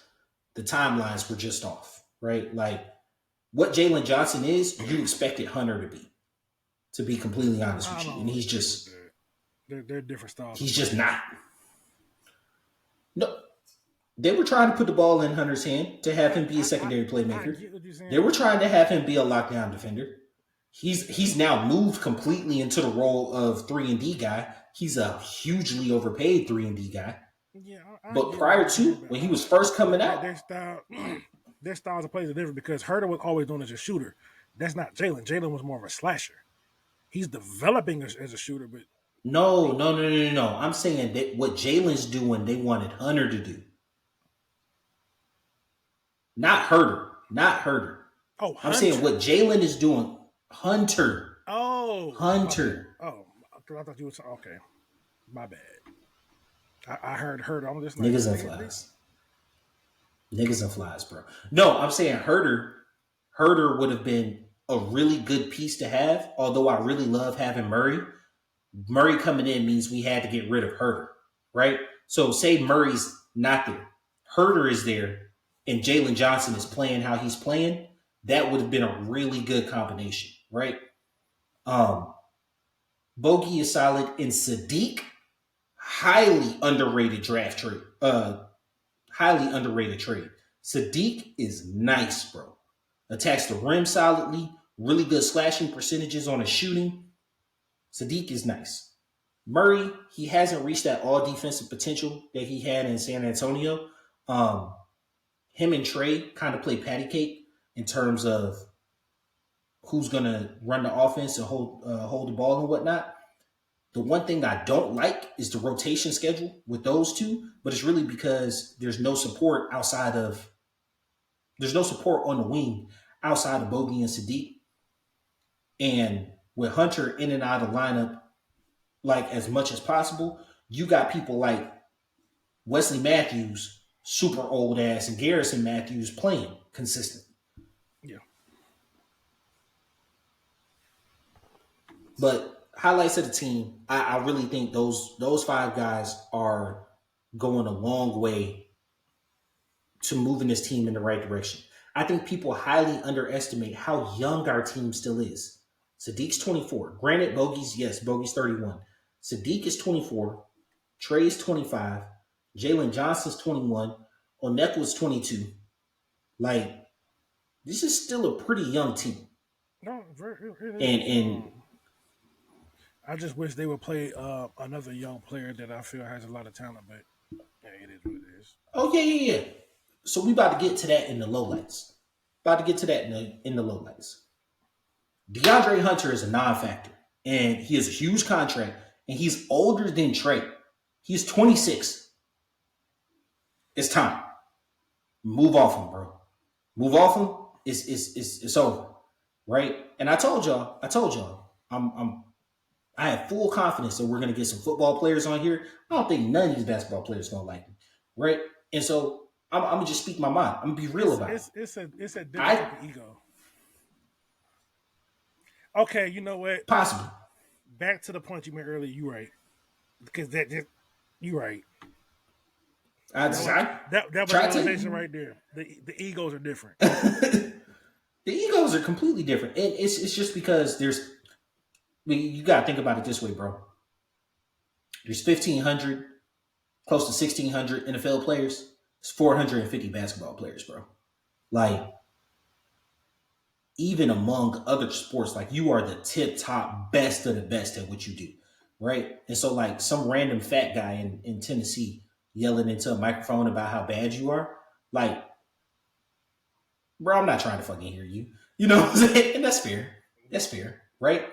The timelines were just off, right? Like what Jalen Johnson is, you expected Hunter to be completely honest with you, and he's just they're different styles. He's just not. No, they were trying to put the ball in Hunter's hand to have him be a secondary playmaker. They were trying to have him be a lockdown defender. He's now moved completely into the role of 3-and-D guy. He's a hugely overpaid 3-and-D guy. Yeah, but prior to when he was first coming out, their styles of plays are different because Herder was always known as a shooter. That's not Jalen. Jalen was more of a slasher. He's developing as a shooter, but no. I'm saying that what Jalen's doing, they wanted Hunter to do, not Herder. Oh, I'm saying what Jalen is doing, Hunter. Oh, Hunter. Oh, I thought you were okay. My bad. I heard Herder. I'm just like, niggas and flies. Niggas and flies, bro. No, I'm saying Herder would have been a really good piece to have, although I really love having Murray. Murray coming in means we had to get rid of Herder, right? So say Murray's not there. Herder is there, and Jalen Johnson is playing how he's playing. That would have been a really good combination, right? Bogey is solid, and Sadiq, highly underrated draft trade. Highly underrated trade. Sadiq is nice, bro. Attacks the rim solidly. Really good slashing percentages on his shooting. Sadiq is nice. Murray, he hasn't reached that all defensive potential that he had in San Antonio. Him and Trey kind of play patty cake in terms of who's going to run the offense and hold the ball and whatnot. The one thing I don't like is the rotation schedule with those two, but it's really because there's no support on the wing outside of Bogey and Sadiq. And with Hunter in and out of lineup, like as much as possible, you got people like Wesley Matthews, super old ass, and Garrison Matthews playing consistently. Yeah. But highlights of the team, I really think those five guys are going a long way to moving this team in the right direction. I think people highly underestimate how young our team still is. Sadiq's 24. Granted, Bogey's 31. Sadiq is 24. Trey's 25. Jalen Johnson's 21. Onekwa's 22. Like, this is still a pretty young team. No, and I just wish they would play another young player that I feel has a lot of talent, but yeah, it is what it is. Oh, yeah. So we about to get to that in the lowlights. In the lowlights. DeAndre Hunter is a non-factor, and he has a huge contract, and he's older than Trey. He's 26. It's time. Move off him, bro. Move off him. It's over, right? And I told y'all, I have full confidence that we're gonna get some football players on here. I don't think none of these basketball players gonna like him, right? And so I'm gonna just speak my mind. I'm gonna be real about it. It's a different type of ego. Okay, you know what? Possibly. Back to the point you made earlier. You right, because you right. That was realization right there. The egos are different. The egos are completely different, and it's just because you got to think about it this way, bro. There's 1,500, close to 1,600 NFL players. It's 450 basketball players, bro. Like, even among other sports, like you are the tip top best of the best at what you do, right? And so like some random fat guy in Tennessee yelling into a microphone about how bad you are, like, bro, I'm not trying to fucking hear you. You know what I'm saying? And that's fair. That's fair, right?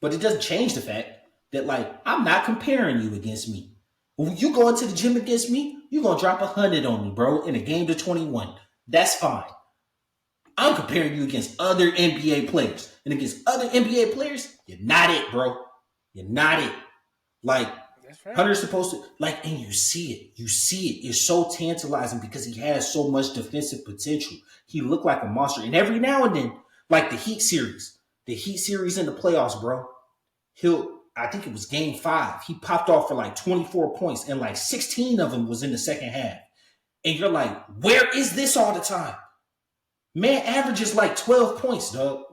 But it doesn't change the fact that like I'm not comparing you against me. When you go into the gym against me, you're gonna drop 100 on me, bro, in a game to 21. That's fine. I'm comparing you against other NBA players. And against other NBA players, you're not it, bro. You're not it. Like, Hunter's supposed to, like, and you see it. You see it. It's so tantalizing because he has so much defensive potential. He looked like a monster. And every now and then, like the Heat series in the playoffs, bro, I think it was game 5. He popped off for like 24 points and like 16 of them was in the second half. And you're like, where is this all the time? Man averages like 12 points, dog.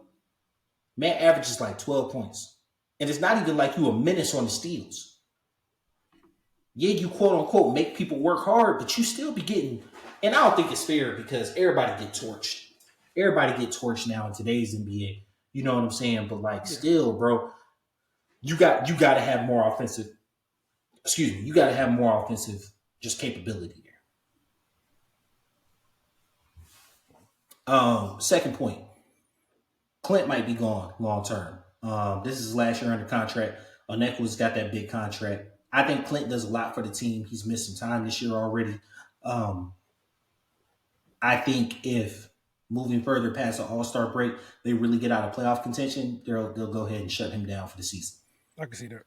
Man averages like 12 points. And it's not even like you a menace on the steals. Yeah, you quote unquote make people work hard, but you still be getting, and I don't think it's fair because everybody get torched. Everybody get torched now in today's NBA. You know what I'm saying? But like still, bro, you got to have more offensive, you got to have more offensive just capability there. Second point, Clint might be gone long term. This is his last year under contract. Onekwu's got that big contract. I think Clint does a lot for the team. He's missed some time this year already. I think if moving further past the All-Star break, they really get out of playoff contention, they'll go ahead and shut him down for the season. I can see that.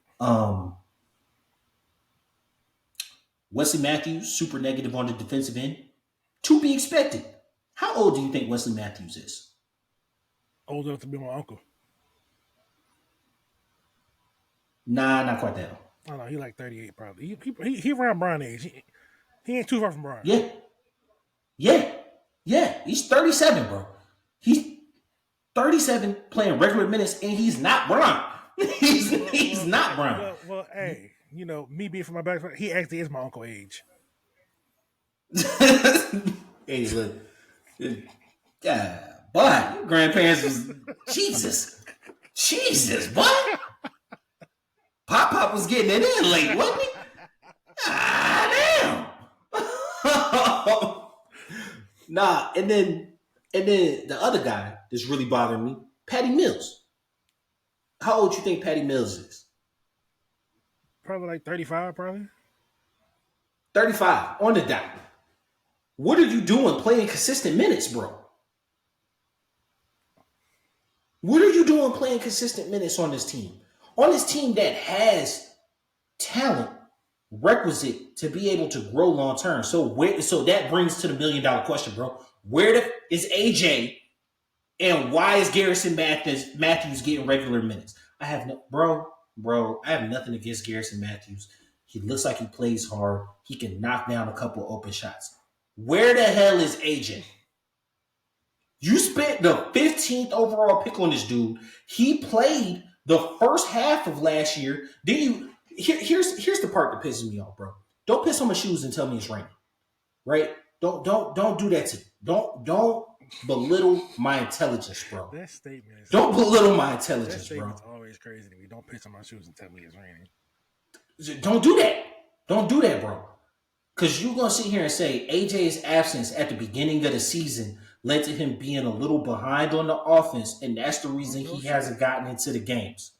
Wesley Matthews, super negative on the defensive end. To be expected. How old do you think Wesley Matthews is? Old enough to be my uncle. Nah, not quite that old. I don't know. He like 38 probably. He around Brian age. He ain't too far from Brian. Yeah. He's 37, bro. He's 37 playing regular minutes, and he's not Brian. he's not Brian. Well, hey, you know, me being from my background, he actually is my uncle age. Hey, look. Yeah, boy, your grandparents was Jesus, boy. Pop was getting it in late, wasn't he? Damn. Nah, and then the other guy that's really bothering me, Patty Mills. How old you think Patty Mills is? Probably like 35, probably. 35 on the dot. What are you doing playing consistent minutes, bro? What are you doing playing consistent minutes on this team? On this team that has talent requisite to be able to grow long term. So that brings to the $1 million question, bro. Where is AJ and why is Garrison Matthews getting regular minutes? I have nothing against Garrison Matthews. He looks like he plays hard. He can knock down a couple open shots. Where the hell is AJ? You spent the 15th overall pick on this dude. He played the first half of last year. Here's the part that pisses me off, bro. Don't piss on my shoes and tell me it's raining. Right? Don't do that to me. Don't belittle my intelligence, bro. That statement is don't belittle my intelligence, that statement's bro. always crazy to me. Don't piss on my shoes and tell me it's raining. Don't do that. Don't do that, bro. Because you're going to sit here and say AJ's absence at the beginning of the season led to him being a little behind on the offense, and that's the reason he hasn't gotten into the games.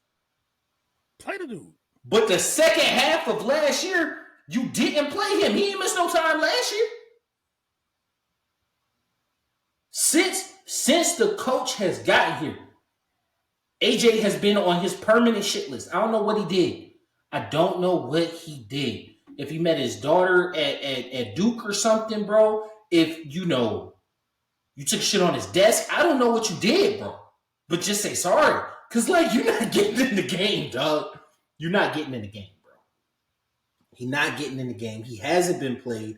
Play the dude. But the second half of last year, you didn't play him. He didn't miss no time last year. Since the coach has gotten here, AJ has been on his permanent shit list. I don't know what he did. I don't know what he did. If he met his daughter at Duke or something, bro. If, you took shit on his desk. I don't know what you did, bro. But just say sorry. Because, you're not getting in the game, dog. You're not getting in the game, bro. He's not getting in the game. He hasn't been played.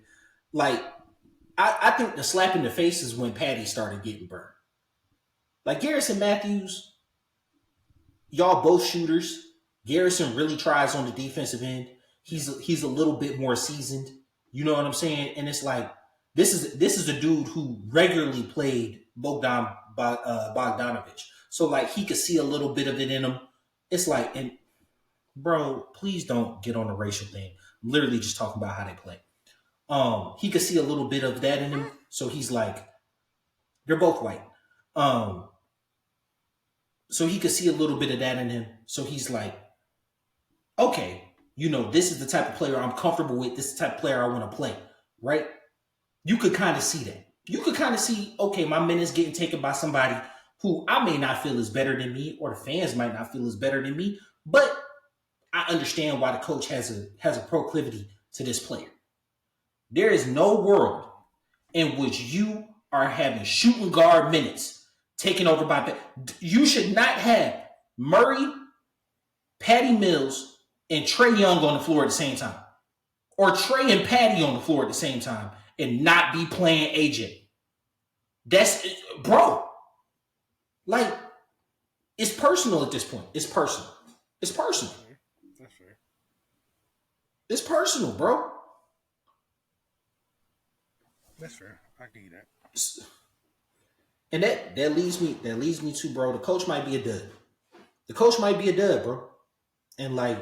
I think the slap in the face is when Patty started getting burned. Garrison Matthews, y'all both shooters. Garrison really tries on the defensive end. He's a little bit more seasoned. You know what I'm saying? And it's this is a dude who regularly played Bogdan Bogdanovich. So like he could see a little bit of it in him. It's like, and bro, please don't get on the racial thing. I'm literally just talking about how they play. He could see a little bit of that in him. So he's like, they're both white. So he could see a little bit of that in him. So he's like, okay, this is the type of player I'm comfortable with. This is the type of player I want to play, right? You could kind of see that. You could kind of see, okay, my minutes getting taken by somebody who I may not feel is better than me, or the fans might not feel is better than me, but I understand why the coach has a proclivity to this player. There is no world in which you are having shooting guard minutes taken over by. You should not have Murray, Patty Mills, and Trae Young on the floor at the same time, or Trae and Patty on the floor at the same time, and not be playing AJ. That's, bro. Like, it's personal at this point. It's personal. It's personal. That's fair. It's personal, bro. That's fair. I give you that. And that leads me to, bro, the coach might be a dud. The coach might be a dud, bro. And like,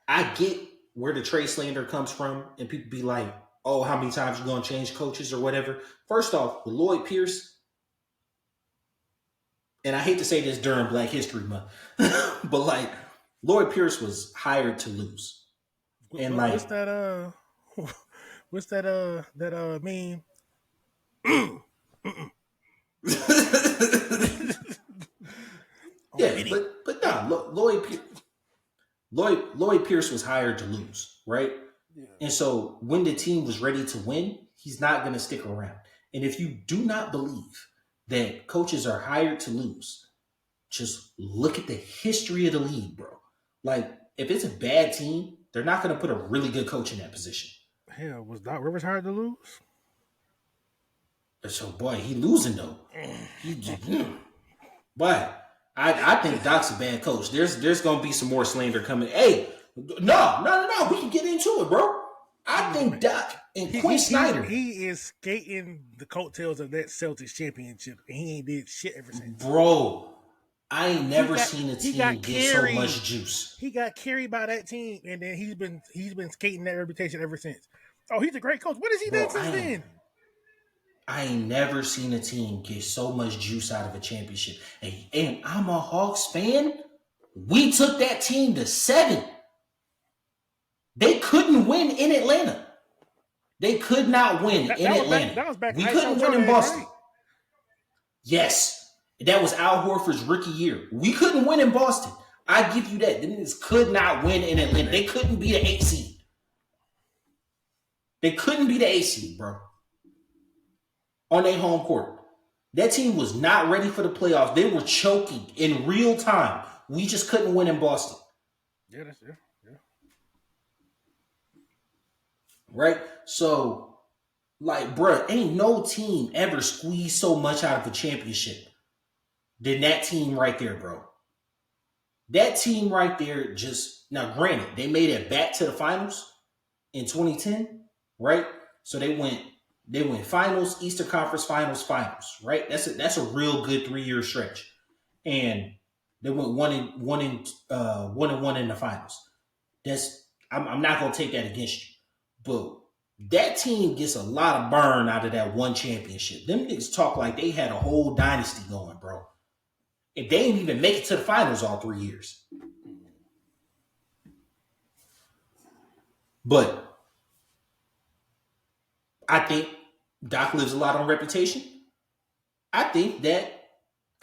I get where the Trey slander comes from, and people be like, oh, how many times you gonna change coaches or whatever. First off, with Lloyd Pierce, and I hate to say this during Black History Month, but like, Lloyd Pierce was hired to lose. And like, what's that meme? Yeah, but no, Lloyd Pierce was hired to lose, right? Yeah. And so when the team was ready to win, he's not going to stick around. And if you do not believe that coaches are hired to lose, just look at the history of the league, bro. Like, if it's a bad team, they're not going to put a really good coach in that position. Hell, was Doc Rivers hired to lose? So, boy, he losing, though. But I think Doc's a bad coach. There's going to be some more slander coming. Hey, no. We can get into it, bro. I think Doc and Quinn Snyder. He is skating the coattails of that Celtics championship, and he ain't did shit ever since. Bro, I ain't never seen a team get so much juice. He got carried by that team, and then he's been skating that reputation ever since. Oh, he's a great coach. What has he done since then? I ain't never seen a team get so much juice out of a championship. And I'm a Hawks fan. We took that team to 7. They couldn't win in Atlanta. They could not win in Atlanta. We couldn't win in Boston. Right? Yes. That was Al Horford's rookie year. We couldn't win in Boston. I give you that. The Knicks could not win in Atlanta. They couldn't be the 8 seed. They couldn't be the 8 seed, bro. On their home court. That team was not ready for the playoffs. They were choking in real time. We just couldn't win in Boston. Yeah, that's it. Yeah. Right? So, like, bro, ain't no team ever squeezed so much out of a championship than that team right there, bro. That team right there just, now granted, they made it back to the finals in 2010, right? So they went finals, Eastern Conference finals, right? That's a real good 3-year stretch. And they went one and one in the finals. I'm not gonna take that against you. But that team gets a lot of burn out of that one championship. Them niggas talk like they had a whole dynasty going, bro. And they didn't even make it to the finals all 3 years. But I think Doc lives a lot on reputation. I think that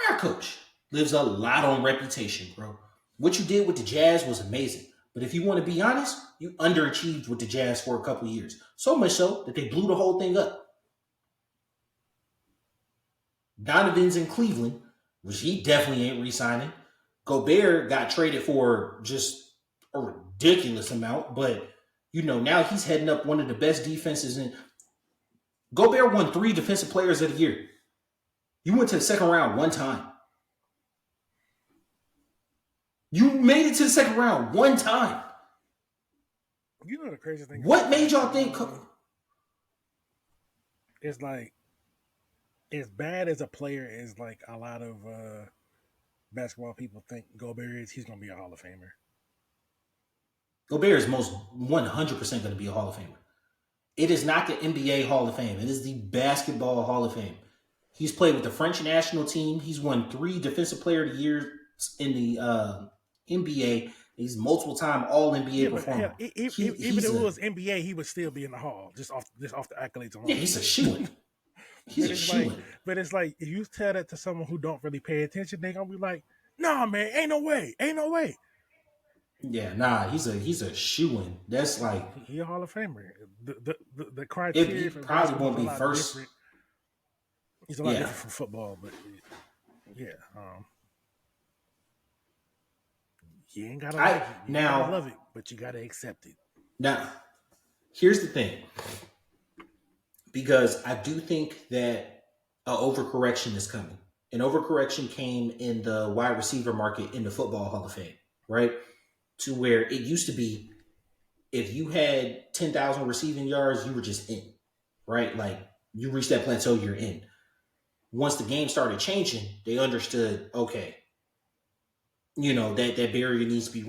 our coach lives a lot on reputation, bro. What you did with the Jazz was amazing. But if you want to be honest, you underachieved with the Jazz for a couple of years. So much so that they blew the whole thing up. Donovan's in Cleveland, which he definitely ain't re-signing. Gobert got traded for just a ridiculous amount. But, now he's heading up one of the best defenses in. Gobert won 3 Defensive Players of the Year. You went to the second round one time. You made it to the second round one time. You know the crazy thing. What made y'all think? It's like as bad as a player as like a lot of basketball people think Gobert is, he's gonna be a Hall of Famer. Gobert is most 100% going to be a Hall of Famer. It is not the NBA Hall of Fame. It is the Basketball Hall of Fame. He's played with the French national team. He's won 3 Defensive Player of the Year in the NBA. He's multiple time All NBA performer. Even if it was NBA, he would still be in the Hall just off the accolades alone. Yeah, he's a shoo-in. He's a shoo-in. But it's like if you tell that to someone who don't really pay attention, they gonna be like, "Nah, man, ain't no way." Yeah, nah, he's a shoo-in. That's like he a Hall of Famer. The criteria he for probably won't be first. Different. He's a lot different from football, but yeah, you ain't gotta like it. You gotta love it, but you gotta accept it. Now, here's the thing, because I do think that an overcorrection is coming. An overcorrection came in the wide receiver market in the Football Hall of Fame, right? To where it used to be, if you had 10,000 receiving yards, you were just in, right? Like you reached that plateau, you're in. Once the game started changing, they understood, okay, that barrier needs to be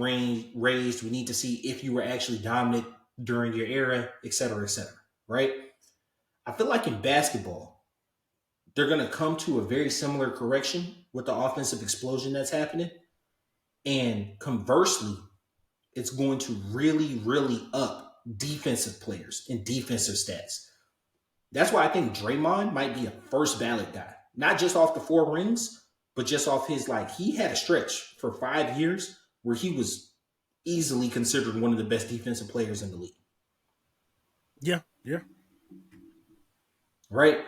raised. We need to see if you were actually dominant during your era, et cetera, right? I feel like in basketball, they're going to come to a very similar correction with the offensive explosion that's happening. And conversely, it's going to really, really up defensive players and defensive stats. That's why I think Draymond might be a first ballot guy. Not just off the 4 rings, but just off his, he had a stretch for 5 years where he was easily considered one of the best defensive players in the league. Yeah. Right?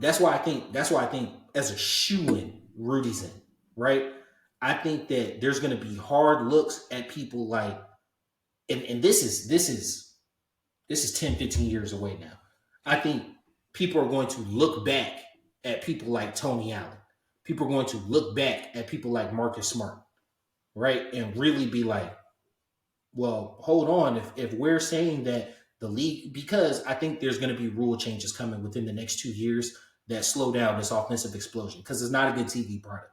That's why I think as a shoo-in, Rudy's in, right? I think that there's going to be hard looks at people like, and this is 10, 15 years away now. I think people are going to look back at people like Tony Allen. People are going to look back at people like Marcus Smart, right? And really be like, well, hold on. If we're saying that the league, because I think there's going to be rule changes coming within the next 2 years that slow down this offensive explosion, because it's not a good TV product,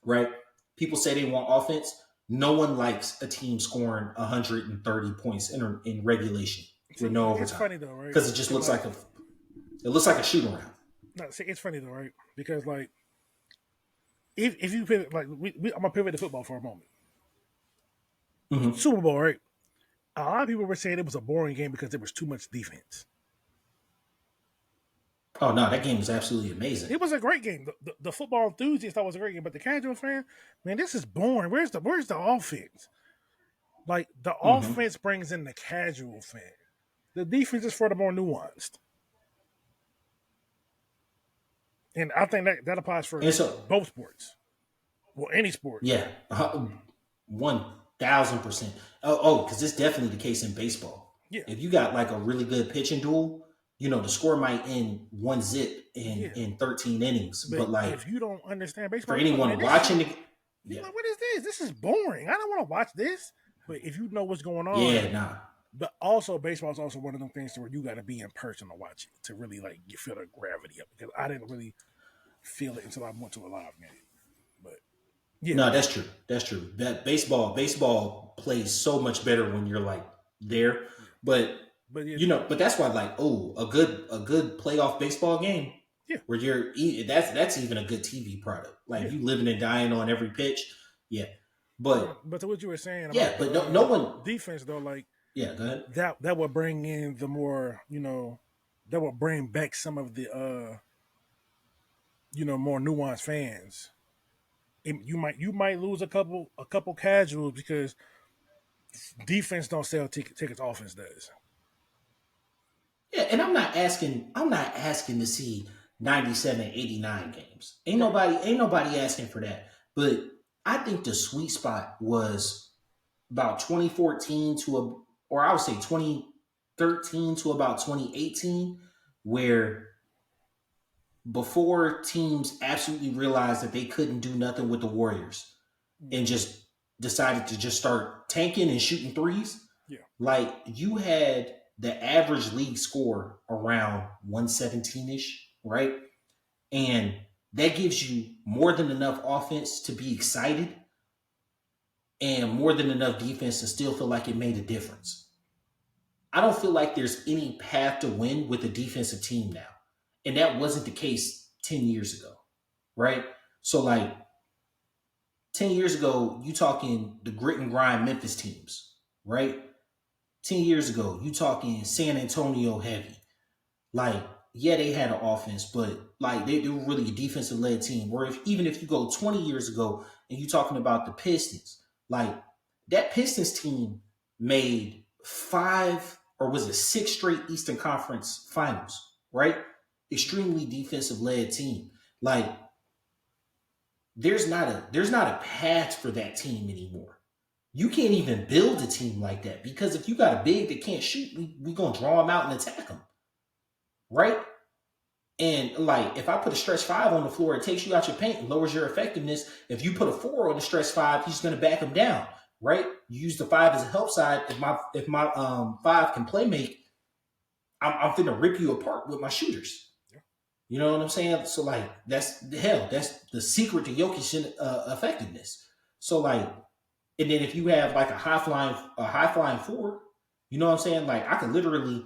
right? People say they want offense. No one likes a team scoring 130 points in regulation with no overtime. It's funny though, right? Because it just looks like a shoot around. No, see, it's funny though, right? Because if you pivot, I'm gonna pivot to football for a moment. Mm-hmm. Super Bowl, right? A lot of people were saying it was a boring game because there was too much defense. Oh no, that game was absolutely amazing. It was a great game. The football enthusiast thought it was a great game, but the casual fan, man, this is boring. Where's the offense? Like the offense brings in the casual fan. The defense is for the more nuanced. And I think that applies for both sports. Well, any sport. Yeah, 1,000%. Oh, because it's definitely the case in baseball. Yeah. If you got a really good pitching duel, the score might end 1-0 in 13 innings. But if you don't understand baseball, for anyone watching it, you're like, what is this? This is boring. I don't want to watch this. But if you know what's going on, But also, baseball is also one of them things where you got to be in person to watch it to really you feel the gravity of it. Because I didn't really feel it until I went to a live game. But yeah, no, that's true. That baseball plays so much better when you're there. But but that's why a good playoff baseball game. Yeah, where that's even a good TV product. You living and dying on every pitch. Yeah, but to what you were saying, but no one defense though. Yeah, go ahead. That would bring in the more, that would bring back some of the, more nuanced fans. You might lose a couple casuals because defense don't sell tickets, offense does. Yeah, and I'm not asking to see 97, 89 games. Ain't nobody asking for that. But I think the sweet spot was about 2014 or I would say 2013 to about 2018, where before teams absolutely realized that they couldn't do nothing with the Warriors and just decided to just start tanking and shooting threes. Yeah. You had the average league score around 117-ish, right? And that gives you more than enough offense to be excited and more than enough defense to still feel like it made a difference. I don't feel like there's any path to win with a defensive team now. And that wasn't the case 10 years ago, right? So, like, 10 years ago, you talking the grit and grind Memphis teams, right? 10 years ago, you talking San Antonio heavy. Like, yeah, they had an offense, but like they were really a defensive led team. Or even if you go 20 years ago and you're talking about the Pistons, like that Pistons team made 5 or was it 6 straight Eastern Conference finals, right? Extremely defensive led team. Like there's not a path for that team anymore. You can't even build a team like that because if you got a big that can't shoot, we gonna draw them out and attack them, right? And like if I put a stretch 5 on the floor, it takes you out your paint and lowers your effectiveness. If you put a 4 on the stretch 5, he's gonna back him down, right? You use the 5 as a help side. If my 5 can play make, I'm finna rip you apart with my shooters. You know what I'm saying? So like that's the secret to Jokic effectiveness. So like, and then if you have like a high flying 4, you know what I'm saying? Like I could literally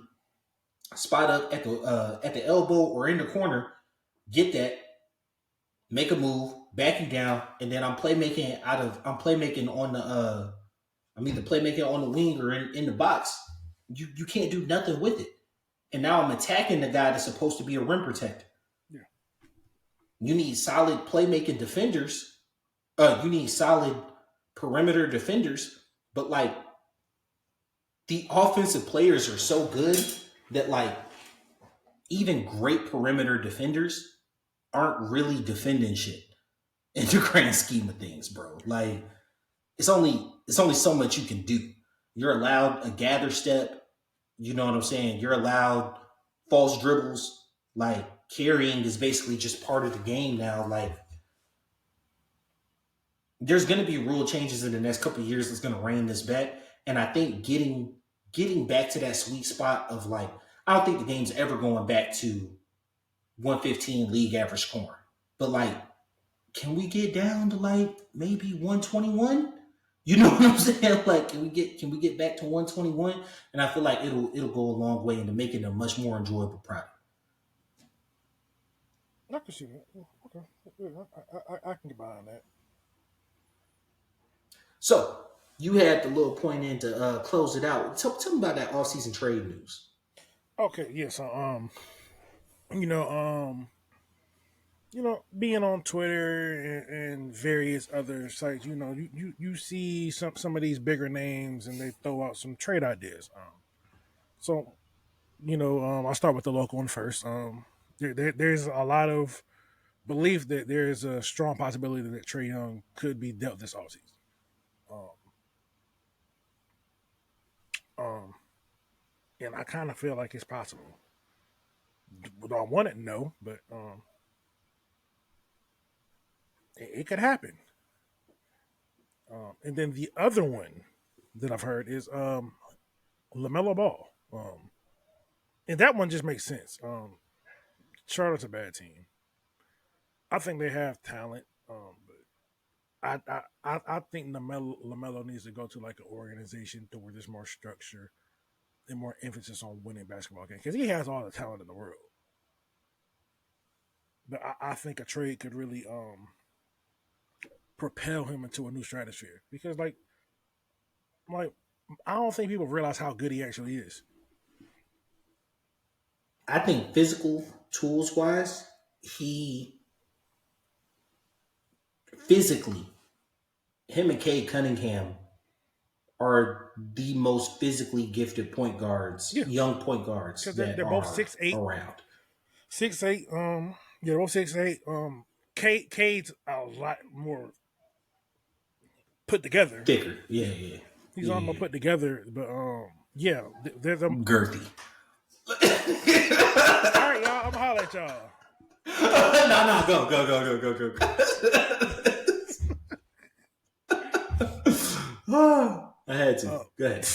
spot up at the elbow or in the corner, get that, make a move, back you down, and then I'm playmaking on the I'm either playmaking on the wing or in the box. You can't do nothing with it. And now I'm attacking the guy that's supposed to be a rim protector. Yeah. You need solid playmaking defenders. You need solid perimeter defenders. But like the offensive players are so good that like even great perimeter defenders aren't really defending shit in the grand scheme of things, bro. Like it's only so much you can do. You're allowed a gather step. You know what I'm saying? You're allowed false dribbles. Like carrying is basically just part of the game now. Like there's going to be rule changes in the next couple of years that's going to rein this back. And I think getting back to that sweet spot of like, I don't think the game's ever going back to 115 league average scoring. But like, can we get down to like maybe 121? You know what I'm saying? Like, can we get back to 121? And I feel like it'll go a long way into making a much more enjoyable product. I can see that. Okay, I can get behind that. So you had the little point in to close it out. Tell me about that off-season trade news. Okay, yeah. So being on Twitter and various other sites, you see some of these bigger names and they throw out some trade ideas. I'll start with the local one first. There's a lot of belief that there's a strong possibility that Trae Young could be dealt this offseason. And I kind of feel like it's possible. Do I want it? No, but it could happen. And then the other one that I've heard is LaMelo Ball. And that one just makes sense. Charlotte's a bad team. I think they have talent, but I think LaMelo needs to go to like an organization to where there's more structure and more emphasis on winning basketball games because he has all the talent in the world. But I think a trade could really propel him into a new stratosphere because like I don't think people realize how good he actually is. I think physical tools wise, him and Cade Cunningham are the most physically gifted point guards, young point guards that they're both 6'8" around. 6'8", they're both 6'8". Cade's a lot more put together. Thicker, yeah. He's a lot more put together, but there's a girthy. All right, y'all. I'm gonna holler at y'all. Go. I had to. Go ahead.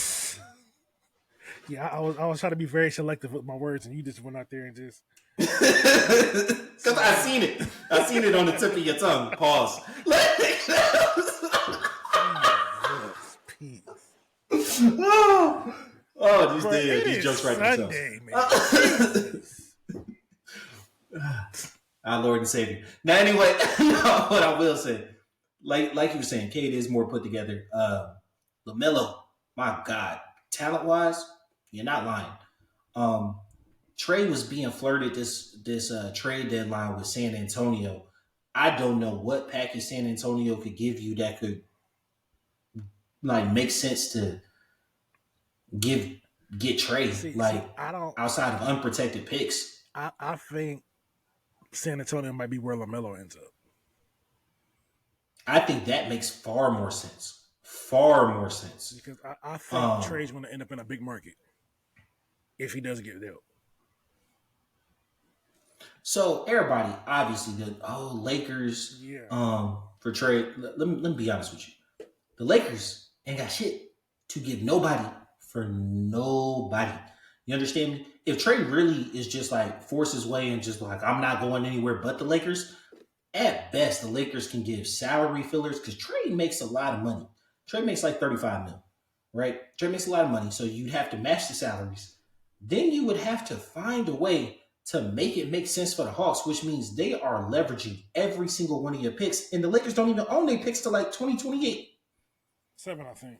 Yeah, I was trying to be very selective with my words, and you just went out there and just Because I seen it. I seen it on the tip of your tongue. Pause. Jesus, peace. Oh, these But days, it these is jokes right themselves. Sunday, man. Our Lord and Savior. Now, anyway, what I will say, like you were saying, Cade is more put together. LaMelo, my God, talent wise, you're not lying. Trey was being flirted this trade deadline with San Antonio. I don't know what package San Antonio could give you that could like make sense to get Trey I don't. outside of unprotected picks. I think San Antonio might be where LaMelo ends up. I think that makes far more sense. Far more sense. Because I think Trey's going to end up in a big market if he does get dealt. So everybody, obviously, Lakers. Yeah. For Trey. Let me be honest with you. The Lakers ain't got shit to give nobody for nobody. You understand me? If Trey really is just like force his way and just like I'm not going anywhere but the Lakers, at best the Lakers can give salary fillers because Trey makes a lot of money. Trey makes like 35 mil, right? Trey makes a lot of money, so you'd have to match the salaries. Then you would have to find a way to make it make sense for the Hawks, which means they are leveraging every single one of your picks, and the Lakers don't even own their picks till like 2028. 7, I think.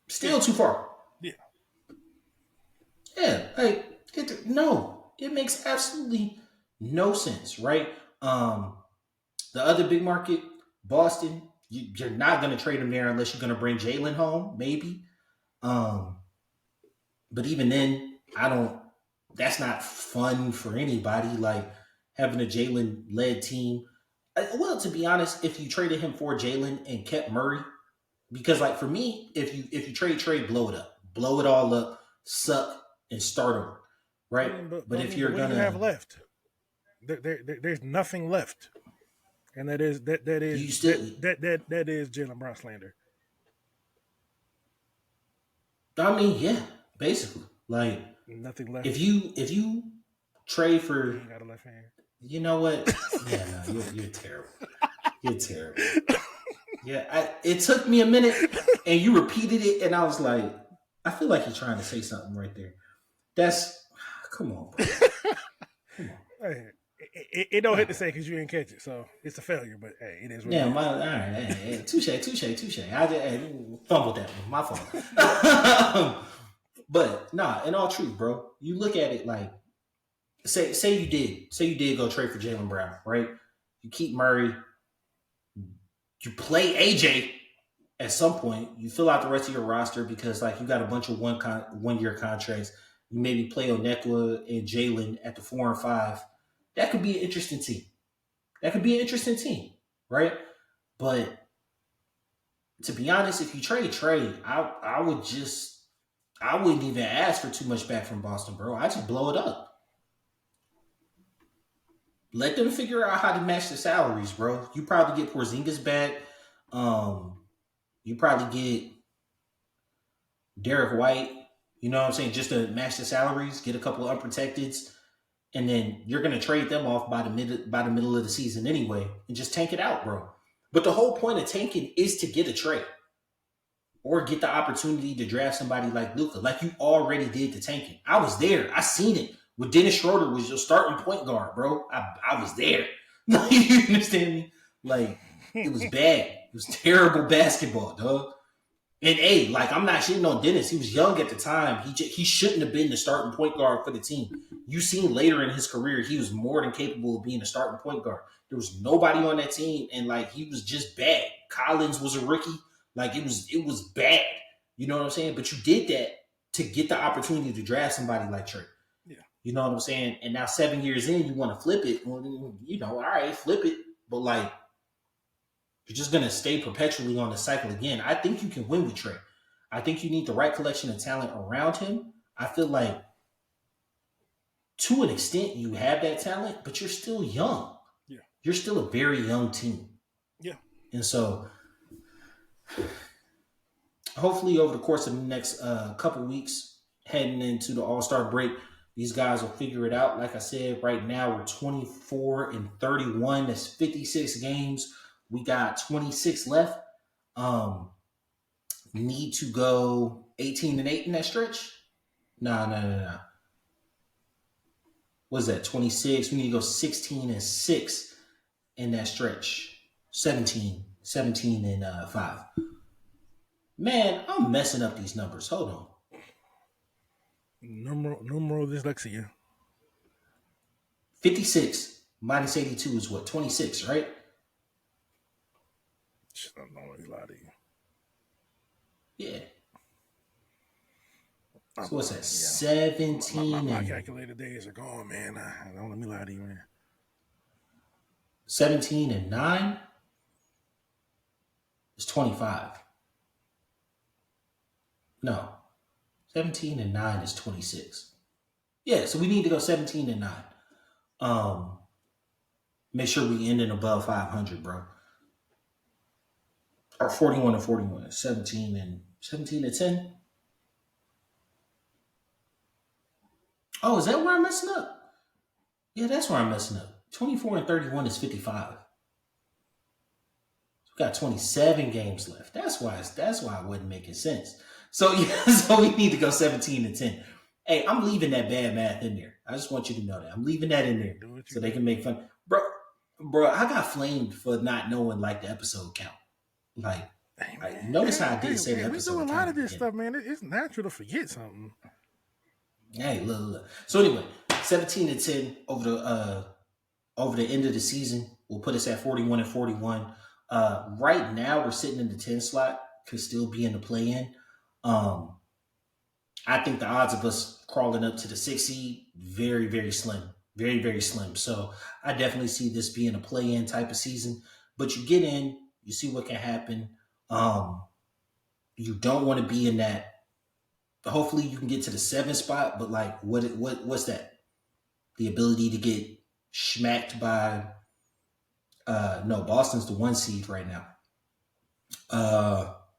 Still too far. Yeah. Yeah, it makes absolutely no sense, right? The other big market, Boston, you're not going to trade him there unless you're going to bring Jalen home, maybe. But even then, that's not fun for anybody, like having a Jalen-led team. Well, to be honest, if you traded him for Jalen and kept Murray, because like for me, if you trade, blow it up. Blow it all up, suck, and start over. Right? But if you're what do you have left? There's nothing left. And that is Jalen Brown slander. I mean, yeah, basically. Like nothing left. If you trade for, you got a left hand. You know what? Yeah, no, you're terrible. You're terrible. Yeah, it took me a minute, and you repeated it, and I was like, I feel like you're trying to say something right there. Come on, bro. Come on. Hey, it don't hit the same because you didn't catch it, so it's a failure. But hey, it is. Yeah, all right. Touche. I just fumbled that one. My fault. But nah, in all truth, bro, you look at it like, say you did go trade for Jalen Brown, right? You keep Murray. You play AJ at some point. You fill out the rest of your roster because like you got a bunch of 1 year contracts. You maybe play Onekwa and Jalen at the 4 and 5. That could be an interesting team. Right? But to be honest, if you trade Trey, I wouldn't even ask for too much back from Boston, bro. I just blow it up. Let them figure out how to match the salaries, bro. You probably get Porzingis back. You probably get Derek White. You know what I'm saying? Just to match the salaries, get a couple of unprotecteds, and then you're gonna trade them off by the middle of the season anyway, and just tank it out, bro. But the whole point of tanking is to get a trade or get the opportunity to draft somebody like Luka, like you already did the tanking. I was there. I seen it. When Dennis Schroeder was your starting point guard, bro. I was there. You understand me? Like, it was bad. It was terrible basketball, dog. And hey, like I'm not shitting on Dennis. He was young at the time. He shouldn't have been the starting point guard for the team. You seen later in his career, he was more than capable of being a starting point guard. There was nobody on that team, and like he was just bad. Collins was a rookie. Like it was bad. You know what I'm saying? But you did that to get the opportunity to draft somebody like Trey. You know what I'm saying? And now 7 years in, you want to flip it. Well, you know, all right, flip it. But like, you're just going to stay perpetually on the cycle again. I think you can win with Trey. I think you need the right collection of talent around him. I feel like to an extent you have that talent, but you're still young. Yeah. You're still a very young team. Yeah. And so hopefully over the course of the next couple weeks, heading into the All-Star break, these guys will figure it out. Like I said, right now we're 24-31. That's 56 games. We got 26 left. Need to go 18-8 in that stretch. No. What is that? 26. We need to go 16-6 in that stretch. 17-5. Man, I'm messing up these numbers. Hold on. Numero dyslexia. 56 minus 82 is what? 26, right? I don't know what he's lying to you. Yeah. So what's that? 17. My calculator days are gone, man. Don't let me lie to you, man. 17-9 is 25. No. 17-9 is 26. Yeah, so we need to go 17-9. Make sure we end in above 500, bro. Or 41-41. 17-10. Oh, is that where I'm messing up? Yeah, that's where I'm messing up. 24-31 is 55. We got 27 games left. That's why it wasn't making sense. So yeah, so we need to go 17-10. Hey, I'm leaving that bad math in there. I just want you to know that. I'm leaving that in there so they can make fun. Bro, I got flamed for not knowing like the episode count. Like, notice how I didn't say the episode count. We do a lot of this stuff, man. It's natural to forget something. Hey, look. So anyway, 17-10 over the end of the season will put us at 41-41. Right now we're sitting in the 10 slot, could still be in the play-in. I think the odds of us crawling up to the 6 seed, very, very slim. Very, very slim. So I definitely see this being a play-in type of season. But you get in, you see what can happen. You don't want to be in that. Hopefully you can get to the 7 spot, but like what's that? The ability to get smacked by no, Boston's the 1 seed right now.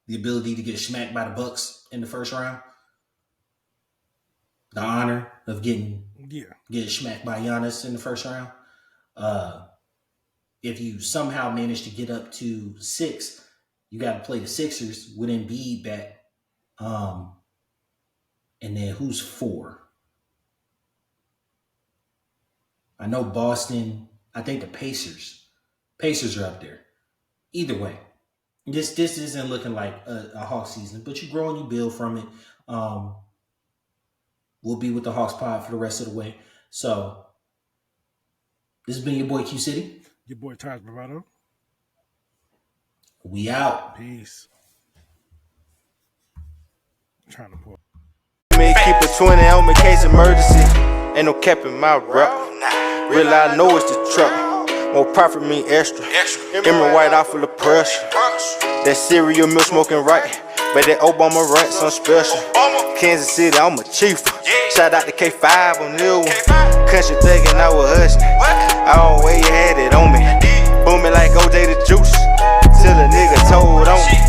The ability to get smacked by the Bucks in the first round. The honor of getting smacked by Giannis in the first round. If you somehow manage to get up to 6, you got to play the Sixers with Embiid back. And then who's 4? I know Boston. I think the Pacers. Pacers are up there. Either way, this isn't looking like a Hawks season, but you grow and you build from it. We'll be with the Hawks pod for the rest of the way. So this has been your boy Q City. Your boy Taj Bravado. We out. Peace. I'm trying to pull. Me keep a 20 on me case emergency. Ain't no cap in my rap. Real I know it's the truck. More profit mean extra. Emerald white out full of pressure. That cereal milk smoking right. But that Obama rent some special. Kansas City, I'm a chief. Shout out to K5 on new one. Country thinking I was hustling. I always had it on me. Booming like OJ the juice. Till a nigga told on me.